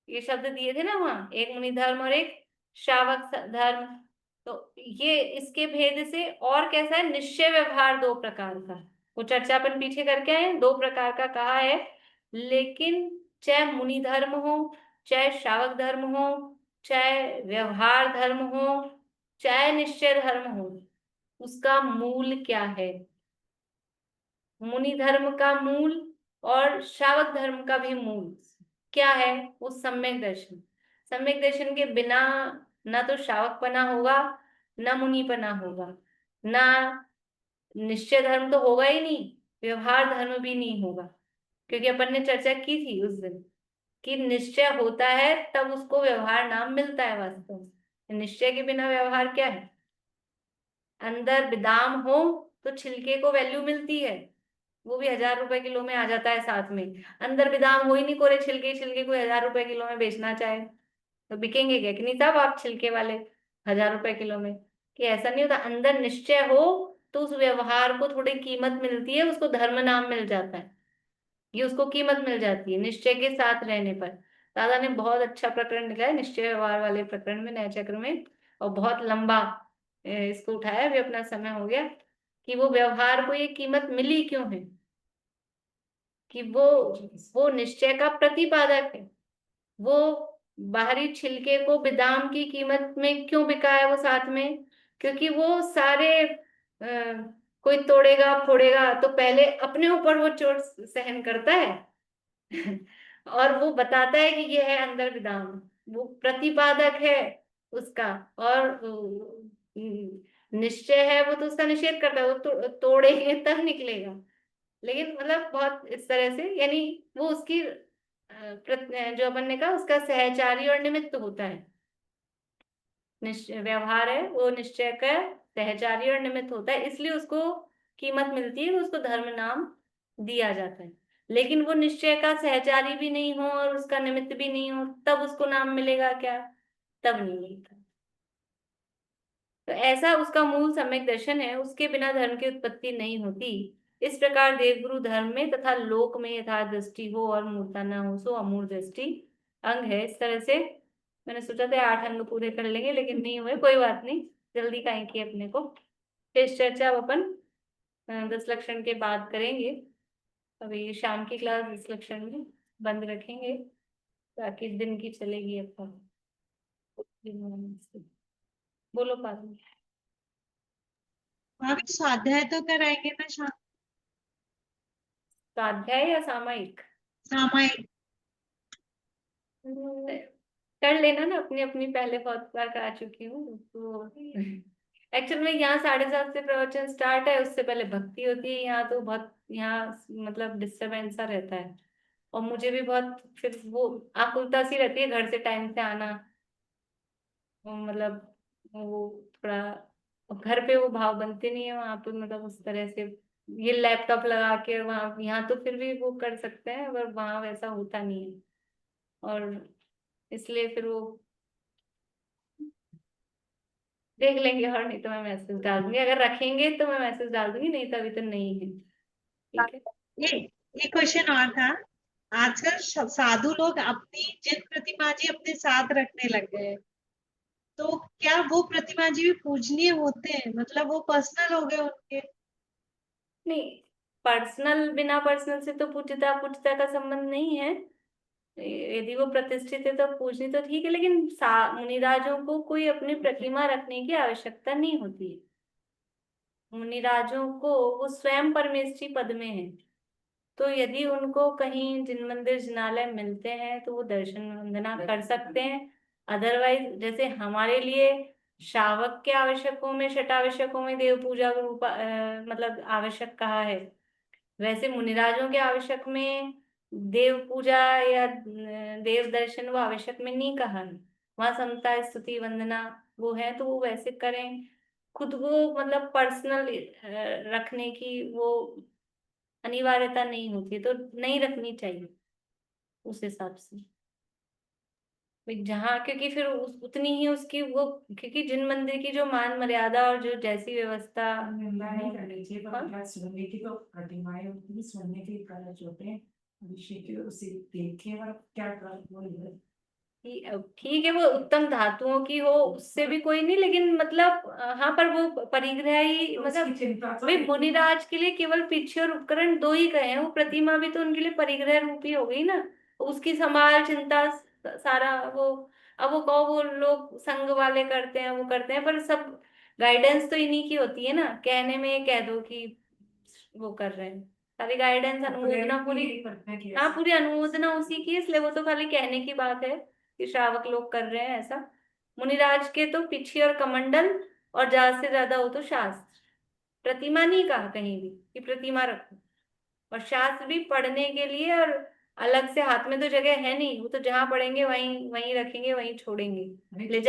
ये शब्द दिए थे ना वहां, एक मुनि धर्म और एक श्रावक धर्म। तो ये इसके भेद से और कैसा है, निश्चय व्यवहार दो प्रकार का, वो चर्चा अपन पीछे करके आए, दो प्रकार का कहा है। लेकिन चाहे मुनि धर्म हो, चाहे श्रावक धर्म हो, चाहे व्यवहार धर्म हो, चाहे निश्चय धर्म हो, उसका मूल क्या है? मुनि धर्म का मूल और श्रावक धर्म का भी मूल क्या है? वो सम्यक दर्शन। सम्यक दर्शन के बिना ना तो श्रावकपना होगा, ना मुनिपना होगा, ना निश्चय धर्म तो होगा ही नहीं, व्यवहार धर्म भी नहीं होगा। क्योंकि अपन ने चर्चा की थी उस दिन कि निश्चय होता है तब उसको व्यवहार नाम मिलता है। वास्तव में निश्चय के बिना व्यवहार क्या है? अंदर बादाम हो तो छिलके को वैल्यू मिलती है, वो भी 1000 रुपए किलो में आ जाता है साथ में। अंदर बादाम हो ही नहीं, कोरे छिलके, छिलके को 1000 रुपए किलो में बेचना चाहे तो बिकेंगे क्या कि नहीं साहब आप छिलके वाले 1000 रुपए किलो में? कि ऐसा नहीं होता। अंदर निश्चय हो तो उस व्यवहार को थोड़ी कीमत मिलती है, उसको धर्म नाम मिल जाता है, ये उसको कीमत मिल जाती है निश्चय के साथ रहने पर। दादा ने बहुत अच्छा प्रकरण लिखा है निश्चय व्यवहार वाले प्रकरण में, नया चक्र में, और बहुत लंबा इसको उठाया, अभी अपना समय हो गया, कि वो व्यवहार को ये कीमत मिली क्यों है, कि वो निश्चय का प्रतिपादक है। वो बाहरी छिलके को बादाम की कीमत में क्यों बिका है वो साथ में? क्योंकि वो सारे कोई तोड़ेगा फोड़ेगा तो पहले अपने ऊपर वो चोट सहन करता है और वो बताता है कि ये है अंदर बादाम, वो प्रतिपादक है उसका। और निश्चय है वो तो उसका निषेध करता है, वो तोड़ेंगे तब निकलेगा। लेकिन मतलब बहुत इस तरह से, यानी वो उसकी जो अपन ने कहा उसका सहचारी और निमित्त होता है। निश्चय व्यवहार है वो निश्चय का सहचारी और निमित्त होता है, इसलिए उसको कीमत मिलती है, उसको धर्म नाम दिया जाता है। लेकिन वो निश्चय का सहचारी भी नहीं हो और उसका निमित्त भी नहीं हो, तब उसको नाम मिलेगा क्या? तब नहीं मिलता। तो ऐसा उसका मूल सम्यक दर्शन है, उसके बिना धर्म की उत्पत्ति नहीं होती। इस प्रकार देवगुरु धर्म में तथा लोक में यथार्थ दृष्टि हो और मूर्ता न हो, सो अमूर्त दृष्टि अंग है। इस तरह से मैंने सोचा था 8 अंग पूरे कर लेंगे, लेकिन नहीं हुए, कोई बात नहीं, जल्दी काहे की अपने को। इस चर्चा अब अपन 10 लक्षण के बाद करेंगे। अभी शाम की क्लास 10 लक्षण में बंद रखेंगे ताकि दिन की चलेगी अपन। बोलो पारुल। भाभी स्वाध्याय तो कराएंगे ना शाम? स्वाध्याय या सामायिक? सामायिक। कर लेना ना, अपनी अपनी पहले बहुत बार करा चुकी हूँ तो। एक्चुअल में यहाँ 7:30 से प्रवचन स्टार्ट है, उससे पहले भक्ति होती है यहाँ, तो बहुत यहाँ मतलब डिस्टर्बेंस सा रहता है। और मुझे भी बहुत फिर वो आकुलता सी रहती है घर से टाइम से आना, मतलब वो थोड़ा घर पे वो भाव बनते नहीं है वहां पे, मतलब उस तरह से ये लैपटॉप लगा के वहां, यहाँ तो फिर भी वो कर सकते हैं पर वहां वैसा होता नहीं है। और इसलिए फिर वो देख लेंगे, और नहीं तो मैं मैसेज डाल दूंगी, अगर रखेंगे तो मैं मैसेज डाल दूंगी, नहीं तो अभी तो नहीं है। ठीक है। ये क्वेश्चन और था, आजकल साधु लोग अपनी जिन प्रतिमा जी अपने साथ रखने लग गए, तो क्या वो प्रतिमा जी भी पूजनीय होते हैं? मतलब वो पर्सनल हो गए उनके? नहीं, पर्सनल, बिना पर्सनल से तो पूज्यता पूज्यता का संबंध नहीं है। यदि वो प्रतिष्ठित है तो पूजनी तो ठीक है, लेकिन मुनिराजों को कोई अपनी प्रतिमा रखने की आवश्यकता नहीं होती है। मुनिराजों को वो स्वयं परमेष्ठी पद में है, तो यदि उनको कहीं जिन मंदिर जिनालय मिलते हैं तो वो दर्शन वंदना कर सकते हैं। अदरवाइज जैसे हमारे लिए श्रावक के आवश्यकों में, षटावश्यकों में देव पूजा का रूप मतलब आवश्यक कहा है, वैसे मुनिराजों के आवश्यक में देव पूजा या देव दर्शन वो आवश्यक में नहीं कहा है। वहां समता स्तुति वंदना वो है, तो वो वैसे करें। खुद को मतलब पर्सनल रखने की वो अनिवार्यता नहीं होती है, तो नहीं रखनी चाहिए उस हिसाब से। भाई जहाँ, क्योंकि फिर उतनी ही उसकी वो, क्योंकि जिन मंदिर की जो मान मर्यादा और जो जैसी व्यवस्था। निंदा नहीं करनी चाहिए, पर हाँ? क्या सोने की तो प्रतिमाएं होती है, सोने के कलश होते हैं, अभिषेक के, उसे देखे और क्या कर वो है। ठीक है, वो उत्तम धातुओं की हो उससे भी कोई नहीं, लेकिन मतलब हाँ, पर वो परिग्रह ही तो मतलब उसकी चिंता तो भाई नहीं। मुनिराज के लिए केवल पीछे और उपकरण दो ही गए हैं, वो प्रतिमा भी तो उनके लिए परिग्रह रूपी हो गई ना। उसकी संभाल चिंता सारा वो, अब वो कहो वो लोग संघ वाले करते हैं, वो करते हैं, पर सब गाइडेंस तो इन्हीं की होती है ना। कहने में कह दो कि वो कर रहे हैं, सारी गाइडेंस अनुमोदना पूरी, हाँ पूरी अनुमोदना उसी की है, इसलिए वो तो खाली कहने की बात है कि श्रावक लोग कर रहे हैं ऐसा। मुनिराज के तो पिछी और कमंडल, और ज्यादा से ज्यादा हो तो शास्त्र। प्रतिमा नहीं कहा कहीं भी कि प्रतिमा रखो, और शास्त्र भी पढ़ने के लिए, और अलग से हाथ में तो जगह है नहीं, वो तो जहां पढ़ेंगे वहीं वहीं रखेंगे, वहीं छोड़ेंगे। ले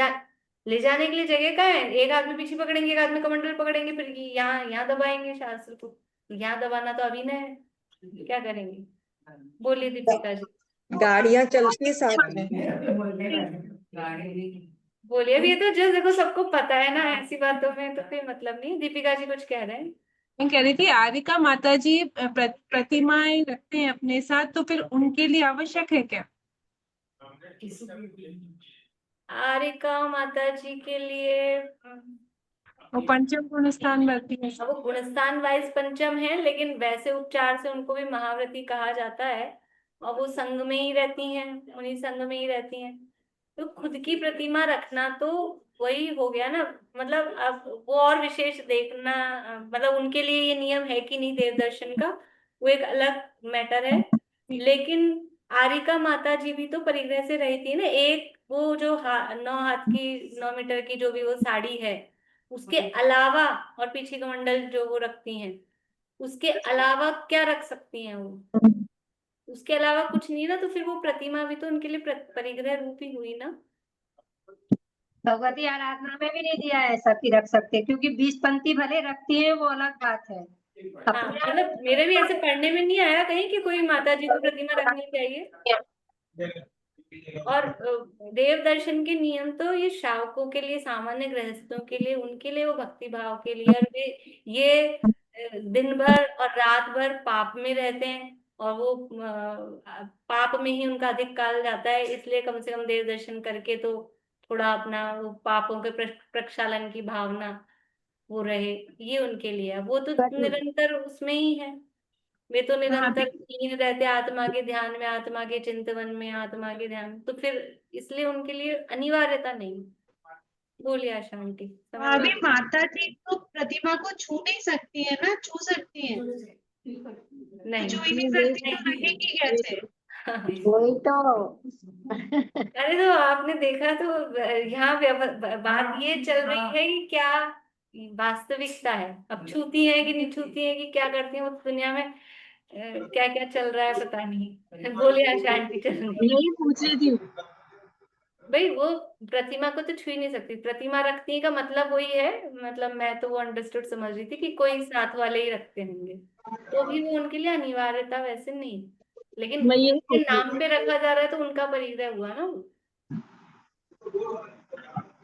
जाने के लिए जगह कहाँ है? एक हाथ में पीछे पकड़ेंगे, एक हाथ में कमंडल पकड़ेंगे, फिर यहाँ यहाँ दबाएंगे शास्त्र को। यहाँ दबाना तो अभी न है, क्या करेंगे? बोलिए दीपिका जी। गाड़ियां चलती है साथ में। बोलिए, अब ये तो जो देखो सबको पता है ना, ऐसी बातों में तो कोई मतलब नहीं। दीपिका जी कुछ कह रहे हैं। मैं कह रही थी आरिका माता जी प्रतिमाएं रखते हैं अपने साथ, तो फिर उनके लिए आवश्यक है क्या? आरिका माता जी के लिए वो पंचम गुण स्थान रखती है। अब वो गुणस्थान वाइज पंचम है, लेकिन वैसे उपचार से उनको भी महाव्रती कहा जाता है, और वो संघ में ही रहती हैं, उन्हीं संघ में ही रहती हैं। तो खुद की प्रतिमा रखना तो वही हो गया ना, मतलब अब वो और विशेष देखना, मतलब उनके लिए ये नियम है कि नहीं देव दर्शन का, वो एक अलग मैटर है। लेकिन आरिका माता जी भी तो परिग्रह से रही थी ना। एक वो जो 9 हाथ की 9 मीटर की जो भी वो साड़ी है, उसके अलावा, और पीछे कमंडल जो वो रखती हैं, उसके अलावा क्या रख सकती हैं वो? उसके अलावा कुछ नहीं ना, तो फिर वो प्रतिमा भी तो उनके लिए परिग्रह रूपी हुई ना। भगवती आराधना में भी नहीं दिया है ऐसा कि रख सकते, क्योंकि 20 पंक्ति भले रखती है वो अलग बात है। हाँ, अपने मतलब मेरे भी ऐसे पढ़ने में नहीं आया कहीं कि कोई माता जी को प्रतिमा रखनी चाहिए। और देव दर्शन के नियम तो ये श्रावकों के लिए, सामान्य गृहस्थों के लिए, उनके लिए वो भक्ति भाव के लिए, और वे ये दिन भर और रात भर पाप में रहते हैं, और वो पाप में ही उनका अधिक काल जाता है, इसलिए कम से कम देव दर्शन करके तो थोड़ा अपना वो पापों के प्रक्षालन की भावना वो रहे, ये उनके लिए है। वो तो निरंतर उसमें ही है, वे तो हाँ निरंतर लीन रहते आत्मा के ध्यान में, आत्मा के चिंतवन में, आत्मा के ध्यान, तो फिर इसलिए उनके लिए अनिवार्यता नहीं। बोलिए आशा आंटी, समझ अभी गई? माता जी तो प्रतिमा को छू नहीं सकती है ना, छू सकती है? तो नहीं छू ही नहीं सकती तो रखेगी कैसे? वही तो। अरे तो आपने देखा तो यहाँ बात ये चल रही है कि क्या वास्तविकता है, अब छूती है कि नहीं छूती है कि क्या करती है, वो तो दुनिया में क्या क्या चल रहा है पता नहीं। बोलिए आशा आंटी, चलिए। यही पूछ रही थी। भाई वो प्रतिमा को तो छू ही नहीं सकती, प्रतिमा रखती का मतलब वही है, मतलब मैं तो वो अंडरस्टूड समझ रही थी कि कोई साथ वाले ही रखते होंगे, तो भी वो उनके लिए अनिवार्यता वैसे नहीं, लेकिन मैं यही उनके पूछ रही नाम पे रखा जा रहा है तो उनका परिग्रह हुआ ना वो।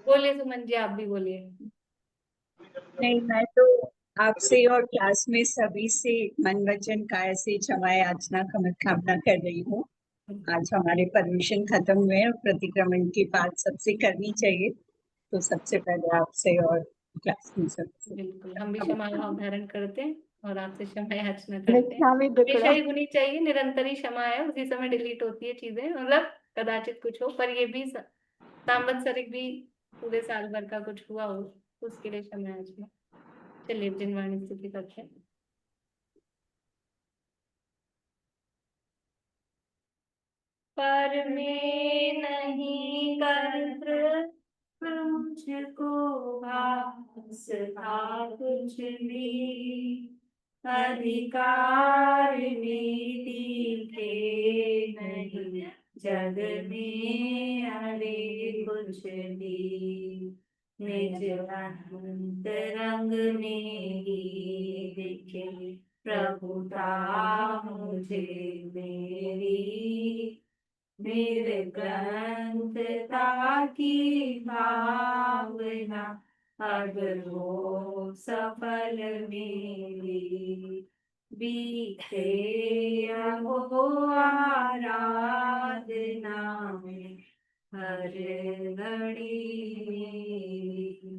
बोलिए सुमन जी, आप भी बोलिए। नहीं, मैं तो आपसे और क्लास में सभी से मन वचन काय से क्षमा याचना कामना कर रही हूँ। आज हमारे परमिशन खत्म हुए और प्रतिक्रमण की बात सबसे करनी चाहिए। तो सबसे पहले आपसे और क्लास में सबसे बिल्कुल, हम भी क्षमा भाव धारण करते हैं और आपसे क्षमा याचना करते हैं। मिथ्यामि हमेशा दुक्कड़म। ही होनी चाहिए, निरंतर ही क्षमा है, उसी समय डिलीट होती है चीजें, मतलब कदाचित कुछ हो, पर ये भी सांवत्सरिक भी पूरे साल भर का कुछ हुआ हो, उसके लिए क्षमा याचना। चलिए जिनवाणी स्थिति करते हैं। पर मैं नहीं कर्तृ मुझको भास था कुछ भी, अधिकार नीति थे नहीं जग में अरे कुछ भी, निज अंतरंग में ही दिखे प्रभुता मुझे मेरी, मेरे ग्रंथता की भावना अब हो सफल मेरी, बीते अहो आराधना में हर घड़ी मेरी।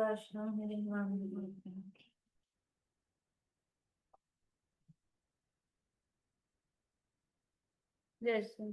आश्रम मेरे जय श्री